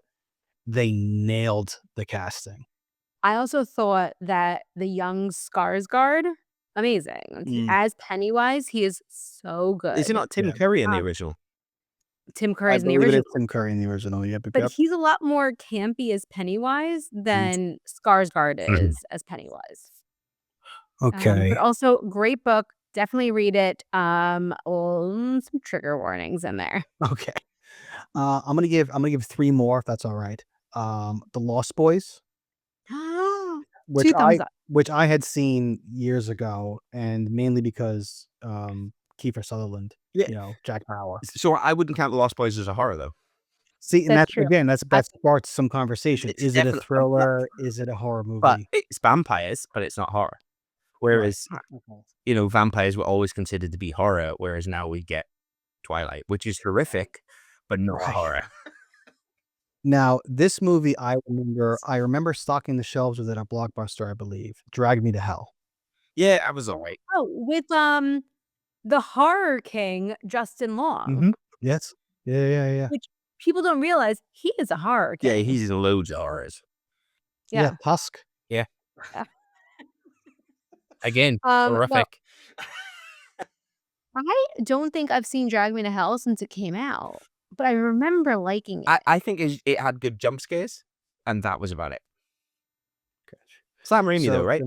they nailed the casting. I also thought that the young Skarsgård, amazing. Like, as Pennywise, he is so good. Is it not Tim Yeah. Curry in the original? Tim I Curry's in the believe it is original. Tim Curry in the original. Yep, But yep. he's a lot more campy as Pennywise than Skarsgård is as Pennywise. Okay. But also great book. Definitely read it. Some trigger warnings in there. Okay. I'm gonna give 3 more if that's all right. The Lost Boys, which 2 thumbs up. I had seen years ago, and mainly because Kiefer Sutherland, Yeah. Jack Bauer. So I wouldn't count The Lost Boys as a horror though. See, and That's true. that sparked some conversation. It's Is it a definitely- thriller? Is it a horror But movie? it's vampires, but it's not horror. Whereas, vampires were always considered to be horror, whereas now we get Twilight, which is horrific, but not Right. horror. Now, this movie, I remember stocking the shelves with it at Blockbuster, I believe. Drag Me to Hell. Yeah, I was all right. Oh, with the horror king, Justin Long. Yes. Yeah. Which people don't realize he is a horror Yeah, king. he's in loads of horrors. Yeah. Tusk. Again, No, horrific. I don't think I've seen Drag Me to Hell since it came out, but I remember liking it. I think it had good jump scares, and that was about it. Sam Raimi, though, right?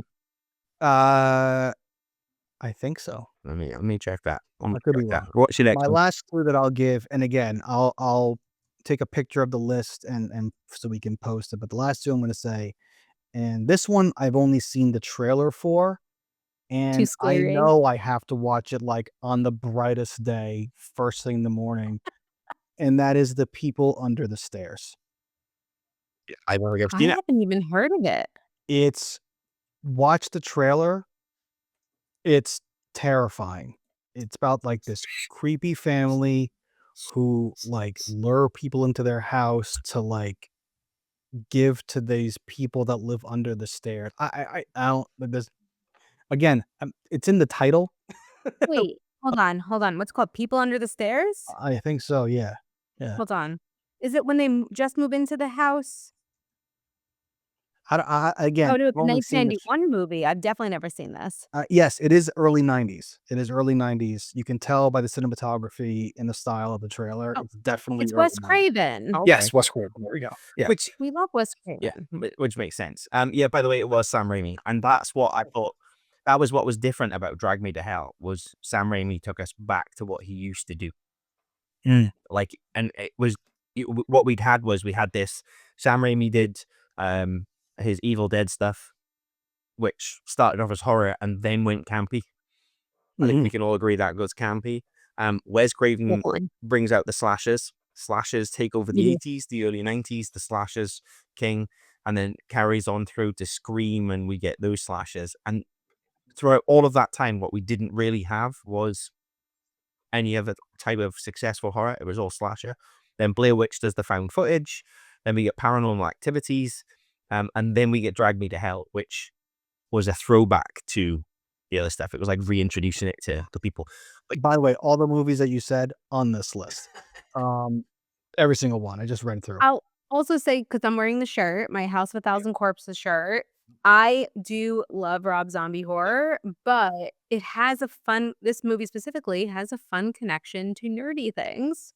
I think so. Let me check that. I could be wrong. What's your next My one? last clue that I'll give, and again, I'll take a picture of the list and so we can post it. But the last 2 I'm going to say, and this one I've only seen the trailer for, and I scary. know I have to watch it like on the brightest day, first thing in the morning, and that is The People Under the Stairs. I've never I seen it. haven't even heard of it. Watch the trailer. It's terrifying. It's about like this creepy family who like lure people into their house to like give to these people that live under the stairs. I don't. This again. It's in the title. Wait, hold on. What's it called? People Under the Stairs? I think so. Yeah. Hold on. Is it when they just move into the house? Again. Oh, no, it's a I've only seen the 1991 movie. I've definitely never seen this. Yes, it is early 90s. It is early 90s. You can tell by the cinematography and the style of the trailer. Oh, It's definitely It's early Wes 90s. Craven. Yes, Wes Craven. There we go. Yeah. Which We love Wes Craven. which makes sense. Yeah, by the way, it was Sam Raimi, and that's what I thought. That was what was different about Drag Me to Hell, was Sam Raimi took us back to what he used to do. Like, and it was what we had this. Sam Raimi did his Evil Dead stuff, which started off as horror and then went campy. I think we can all agree that goes campy. Wes Craven Definitely. brings out the slashers. Slashers take over the Mhm. 80s, the early 90s, the slashers king, and then carries on through to Scream, and we get those slashers. And throughout all of that time, what we didn't really have was any other type of successful horror. It was all slasher. Then Blair Witch does the found footage. Then we get Paranormal Activities. And then we get Drag Me to Hell, which was a throwback to the other stuff. It was like reintroducing it to the people. By the way, all the movies that you said on this list, every single one. I just read through. I'll also say, because I'm wearing the shirt, my House of a Thousand Corpses shirt, I do love Rob Zombie horror, but it has this movie specifically has a fun connection to nerdy things.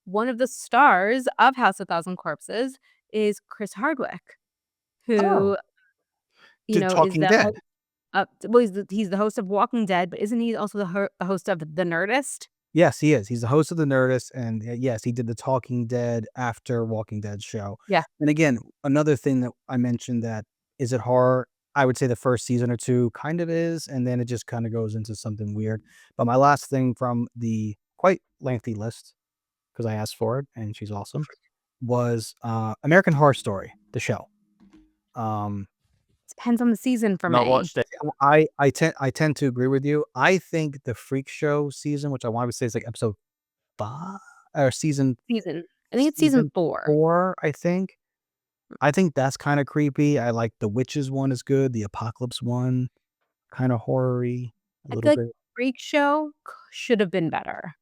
One of the stars of House of a Thousand Corpses is Chris Hardwick, who, Did is Talking the Dead. well, he's the host of Walking Dead, but isn't he also the host of The Nerdist? Yes, he is. He's the host of The Nerdist, and yes, he did the Talking Dead after Walking Dead show. Yeah. And again, another thing that I mentioned that is it horror? I would say the first season or two kind of is, and then it just kind of goes into something weird. But my last thing from the quite lengthy list, because I asked for it, and she's awesome, was American Horror Story, the show. Depends on the season for Not me. watched it. I tend to agree with you. I think the Freak Show season, which I want to say is like episode 5 or season I think it's season 4. 4, I think. I think that's kind of creepy. I like the Witches one is good. The Apocalypse one, kind of horror-y a I little feel like bit. Freak Show should have been better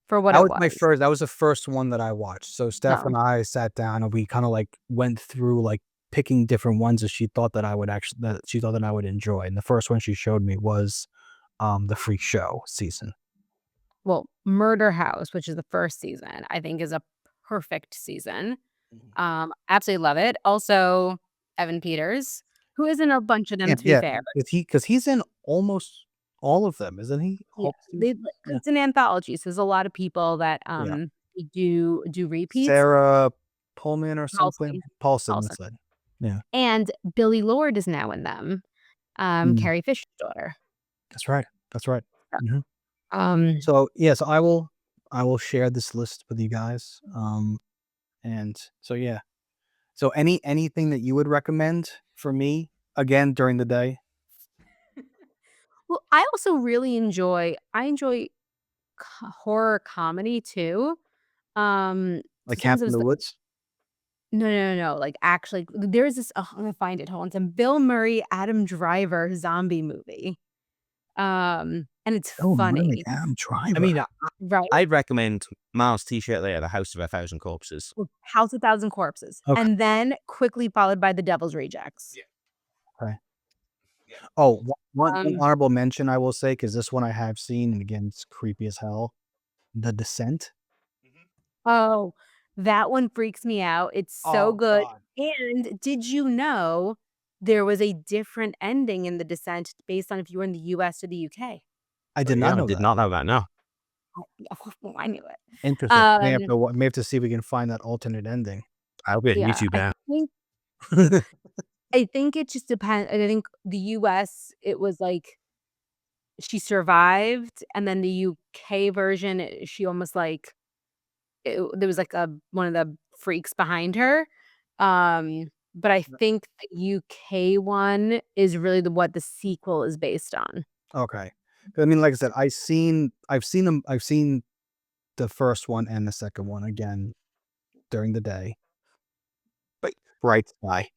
for what That it was was. my first. That was the first one that I watched. So Steph Oh. and I sat down and we kind of like went through like picking different ones that she thought that I would enjoy. And the first one she showed me was the Freak Show season. Well, Murder House, which is the first season, I think is a perfect season. Absolutely love it. Also, Evan Peters, who is in a bunch of them, to be fair. Because he's in almost all of them, isn't he? Yeah, All seasons? Yeah. it's an anthology, so there's a lot of people that do repeats. Sarah Pullman or something. Paulson. Paulson. That's it. Yeah, And Billy Lord is now in them. Carrie Fisher's daughter. that's right. That's right. Yeah. Mhm. So yes, I will share this list with you guys. And so yeah. So anything that you would recommend for me again during the day? Well, I also really enjoy horror comedy too. Like Sometimes Camp it in was the Woods? no. Like actually, there's this. Oh, I'm gonna find it. Hold on. It's a Bill Murray, Adam Driver zombie movie. And it's funny, Adam Driver. I mean, right? I'd recommend Miles' t-shirt there, The House of a Thousand Corpses. With House of Thousand Corpses, Okay. and then quickly followed by The Devil's Rejects. Okay. Oh, one Um, honorable mention I will say, because this one I have seen, and again, it's creepy as hell. The Descent. Oh, that one freaks me out. It's so good. And did you know there was a different ending in The Descent based on if you were in the US or the UK? I did not know I did that. not know that, no. Well, I knew it. Interesting. May have to see if we can find that alternate ending. I'll be on Yeah, YouTube now. I think it just depends. I think the US, it was like she survived, and then the UK version, she almost like there was like one of the freaks behind her. But I think the UK one is really what the sequel is based on. Okay. I mean, like I said, I've seen the first one and the second one again during the day. But Bright Sky.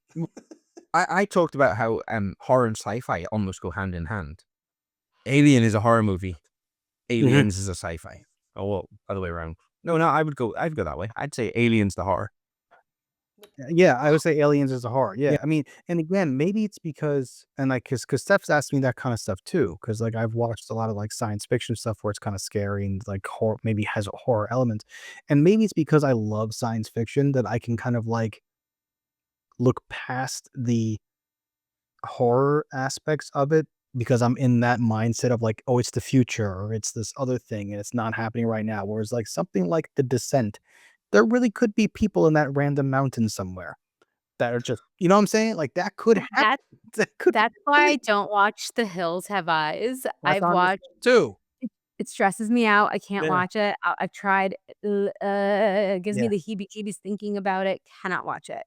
I talked about how horror and sci-fi almost go hand in hand. Alien is a horror movie. Aliens is a sci-fi. Oh, well, other way around. No, I'd go that way. I'd say Alien's the horror. Yeah, I would say Aliens is a horror. Yeah, I mean, and again, maybe it's because, and like, because Steph's asked me that kind of stuff too, because like I've watched a lot of like science fiction stuff where it's kind of scary and like horror, maybe has a horror element, and maybe it's because I love science fiction that I can kind of like look past the horror aspects of it because I'm in that mindset of like, oh, it's the future or it's this other thing and it's not happening right now. Whereas like something like The Descent, there really could be people in that random mountain somewhere. that are just, you know what I'm saying? Like that could happen. That's why I don't watch The Hills Have Eyes. That's I've on this watched too. it stresses me out. I can't Yeah. watch it. I've tried. It gives me Yeah. the heebie-jeebies thinking about it. Cannot watch it.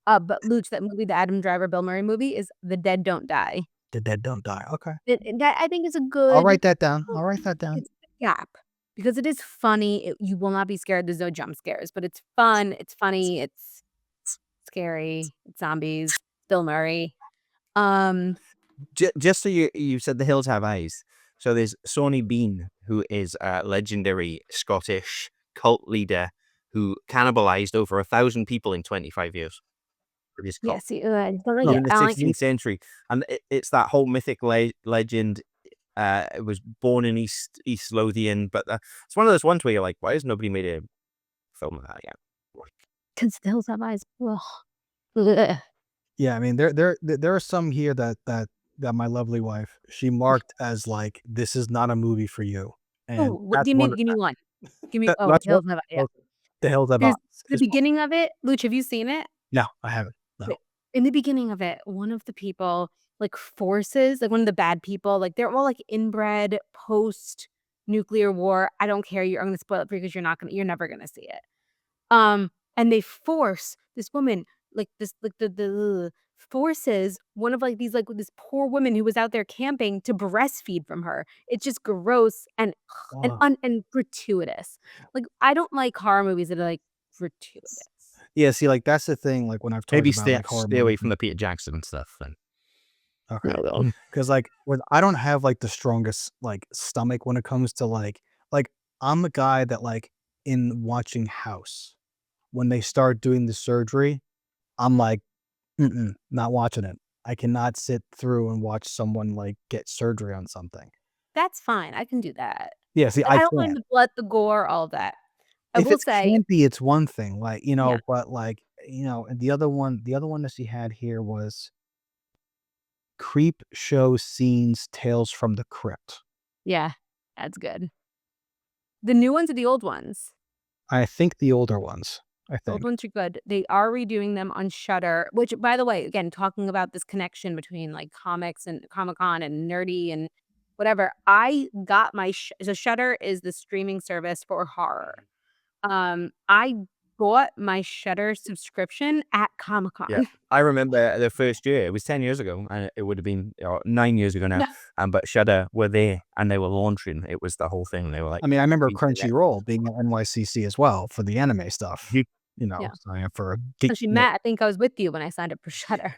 But Luch, that movie, the Adam Driver, Bill Murray movie, is The Dead Don't Die. The dead don't die. Okay. That I think is a I'll good. write that down. I'll write that down. It's a gap because it is funny. You will not be scared. There's no jump scares, but it's fun. It's funny. It's scary. It's zombies. Bill Murray. Just so you said The Hills Have Eyes. So there's Sonny Bean, who is a legendary Scottish cult leader who cannibalized over 1,000 people in 25 years. For his cult. Yeah, see, I don't like In it. the I don't like 16th century, and it's that whole mythic legend. It was born in East Lothian, but it's one of those ones where you're like, why has nobody made a film of that yet? because The Hills Have Eyes. Ugh. Yeah, I mean there are some here that my lovely wife, she marked as like, this is not a movie for you. And Oh, that's give one me one. Give me that, The Hills Have Eyes. Yeah. The Hills Have There's Eyes. the is one. beginning of it. Luch, have you seen it? No, I haven't. No. Wait, in the beginning of it, one of the people like forces, like one of the bad people, like they're all like inbred post nuclear war. I don't care. I'm gonna spoil it for you because you're never gonna see it. And they force this woman, like this, like the forces one of like these like this poor woman who was out there camping to breastfeed from her. It's just gross and Wow. and gratuitous. Like I don't like horror movies that are like gratuitous. Yeah, see, like that's the thing. Like when I've talked Maybe about stay, like horror stay away movies, from the Peter Jackson stuff then. okay, because like when I don't have like the strongest like stomach when it comes to like I'm a guy that like in watching House, when they start doing the surgery, I'm like, not watching it. I cannot sit through and watch someone like get surgery on something. That's fine. I can do that. Yeah, see, I I don't mind can't. the blood, the gore, all of that. I If will it's say, campy, it's one thing, like, yeah, but like, and the other one that she had here was Creep Show Scenes Tales from the Crypt. yeah, that's good. The new ones or the old ones? I think the older ones, I The old think. ones are good. They are redoing them on Shudder, which, by the way, again, talking about this connection between like comics and Comic-Con and nerdy and whatever. I got my so Shudder is the streaming service for horror. I bought my Shudder subscription at Yeah, Comic-Con. I remember the first year. It was 10 years ago, and it would have been 9 years ago now. Yeah. But Shudder were there, and they were launching. It was the whole thing. They were like, I mean, I remember "We did that." Crunchyroll being at NYCC as well for the anime stuff. You- Yeah. So yeah, for a geek. Actually, Matt, I think I was with you when I signed up for Shudder.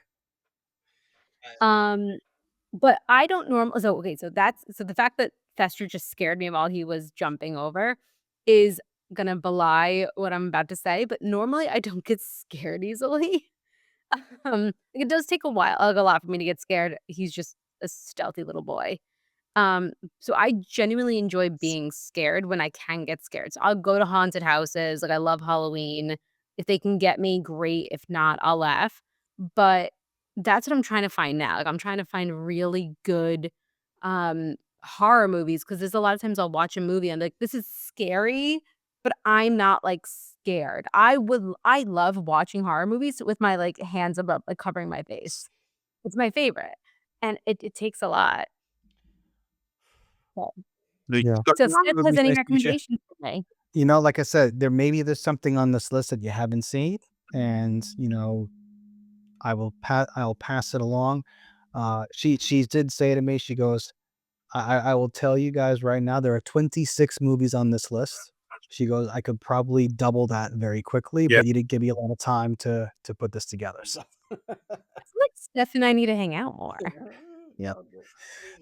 But I don't normally. So okay, so the fact that Fester just scared me while he was jumping over is gonna belie what I'm about to say. But normally, I don't get scared easily. It does take a while, like a lot, for me to get scared. He's just a stealthy little boy. So I genuinely enjoy being scared when I can get scared. So I'll go to haunted houses. Like I love Halloween. If they can get me, great. If not, I'll laugh. But that's what I'm trying to find now. Like I'm trying to find really good horror movies because there's a lot of times I'll watch a movie and like this is scary, but I'm not like scared. I love watching horror movies with my like hands above like covering my face. It's my favorite. And it takes a lot. So Yeah. so if Steph has any recommendations for me. Like I said, there's something on this list that you haven't seen, and I'll pass it along. She did say to me, she goes, I will tell you guys right now, there are 26 movies on this list. She goes, I could probably double that very quickly, Yeah. but you didn't give me a lot of time to put this together. So I feel like Steph and I need to hang out more. yeah,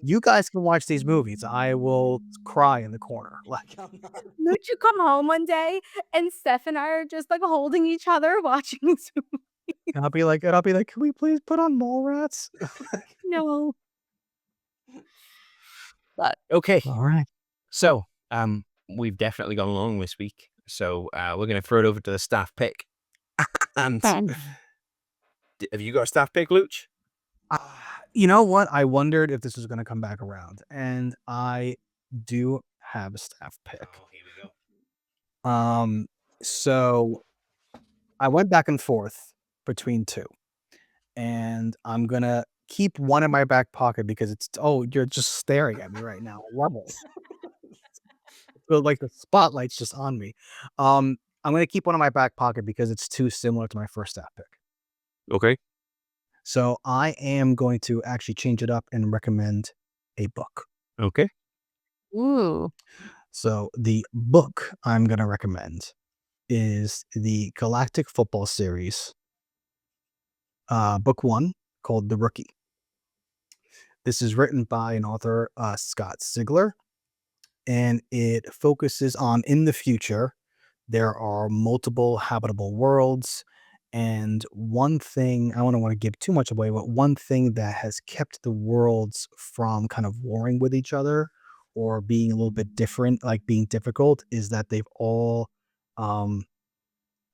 you guys can watch these movies. I will cry in the corner. Like, Would you come home one day and Steph and I are just like holding each other watching this movie? and I'll be like, can we please put on Mallrats? No. But Okay, All right. so we've definitely gone along this week. So we're going to throw it over to the staff pick. And Fun. have you got a staff pick, Luch? You know what? I wondered if this was going to come back around, and I do have a staff pick. Here we go. So I went back and forth between two. and I'm gonna keep one in my back pocket because it's. Oh, you're just staring at me right now. I love it. Feel like the spotlight's just on me. I'm gonna keep one in my back pocket because it's too similar to my first staff pick. Okay. So I am going to actually change it up and recommend a book. Okay. Ooh. So the book I'm gonna recommend is the Galactic Football Series, book 1, called The Rookie. This is written by an author, Scott Sigler, and it focuses on, in the future, there are multiple habitable worlds, and one thing, I don't want to give too much away, but one thing that has kept the worlds from kind of warring with each other or being a little bit different, like being difficult, is that they've all um,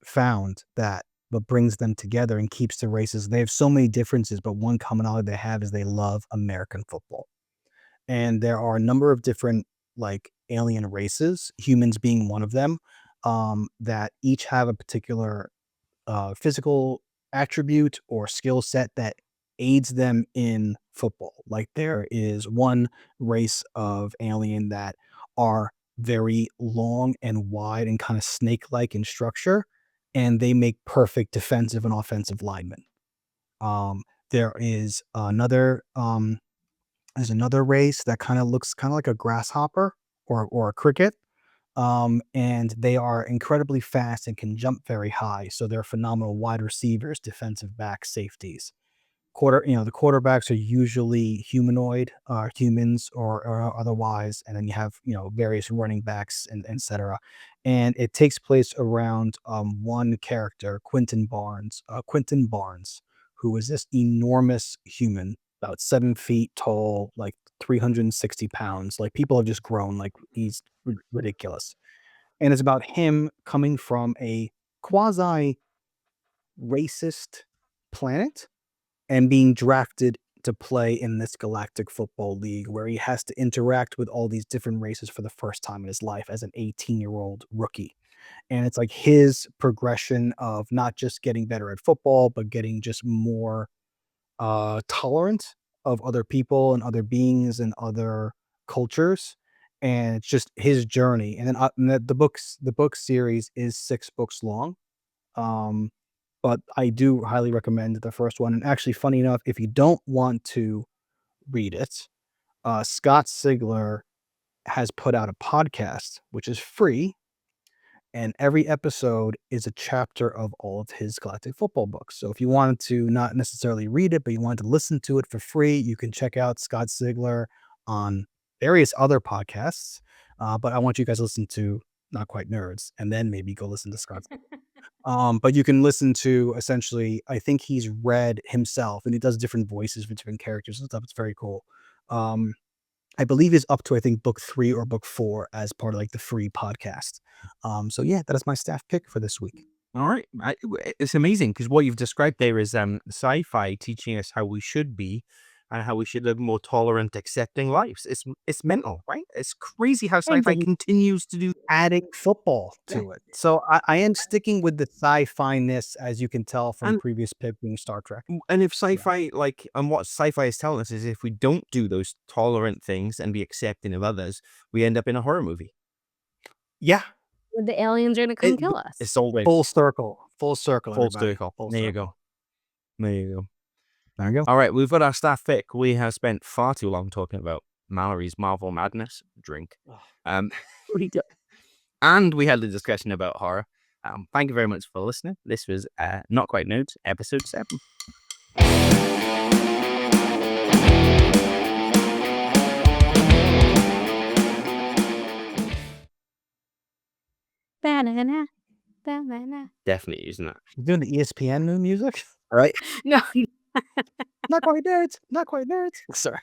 found that what brings them together and keeps the races. They have so many differences, but one commonality they have is they love American football. And there are a number of different like alien races, humans being one of them, that each have a particular physical attribute or skill set that aids them in football. Like there is one race of alien that are very long and wide and kind of snake-like in structure, and they make perfect defensive and offensive linemen. There is another there's another race that kind of looks kind of like a grasshopper or a cricket, and they are incredibly fast and can jump very high. So they're phenomenal wide receivers, defensive backs, safeties. The quarterbacks are usually humanoid, humans or otherwise, and then you have various running backs and etc. And it takes place around one character, Quentin Barnes, who is this enormous human, about 7 feet tall, like 360 pounds. Like people have just grown, like he's ridiculous. And it's about him coming from a quasi racist planet and being drafted to play in this galactic football league where he has to interact with all these different races for the first time in his life as an 18-year-old rookie. And it's like his progression of not just getting better at football, but getting just more tolerant of other people and other beings and other cultures. And it's just his journey. And then the book series is 6 books long. Um, but I do highly recommend the first one. And actually, funny enough, if you don't want to read it, Scott Sigler has put out a podcast, which is free. And every episode is a chapter of all of his Galactic Football books. So if you wanted to not necessarily read it, but you wanted to listen to it for free, you can check out Scott Sigler on various other podcasts. But I want you guys to listen to Not Quite Nerds, and then maybe go listen to Scott. But you can listen to, essentially, I think he's read himself, and he does different voices for different characters and stuff. It's very cool. I believe he's up to, I think, book 3 or book 4 as part of like the free podcast. So yeah, that is my staff pick for this week. All right. It's amazing because what you've described there is sci-fi teaching us how we should be and how we should live more tolerant, accepting lives. It's mental, right? It's crazy how And sci-fi then continues to do. adding football to it. So I am sticking with the sci-fi-ness, as you can tell from And- previous pick being Star Trek. And if sci-fi, and what sci-fi is telling us is if we don't do those tolerant things and be accepting of others, we end up in a horror movie. Yeah, The aliens are gonna come kill us. It's always full circle, everybody. circle. Full There you circle. go. There you go. There you go. All right, we've got our staff pick. We have spent far too long talking about Mallory's Marvel Madness drink. And we had a discussion about horror. Thank you very much for listening. This was Not Quite Nerds, episode 7. Banana, banana. Definitely using that. You doing the ESPN new music? All right. No, Not quite nerds. Not quite nerds. Sorry.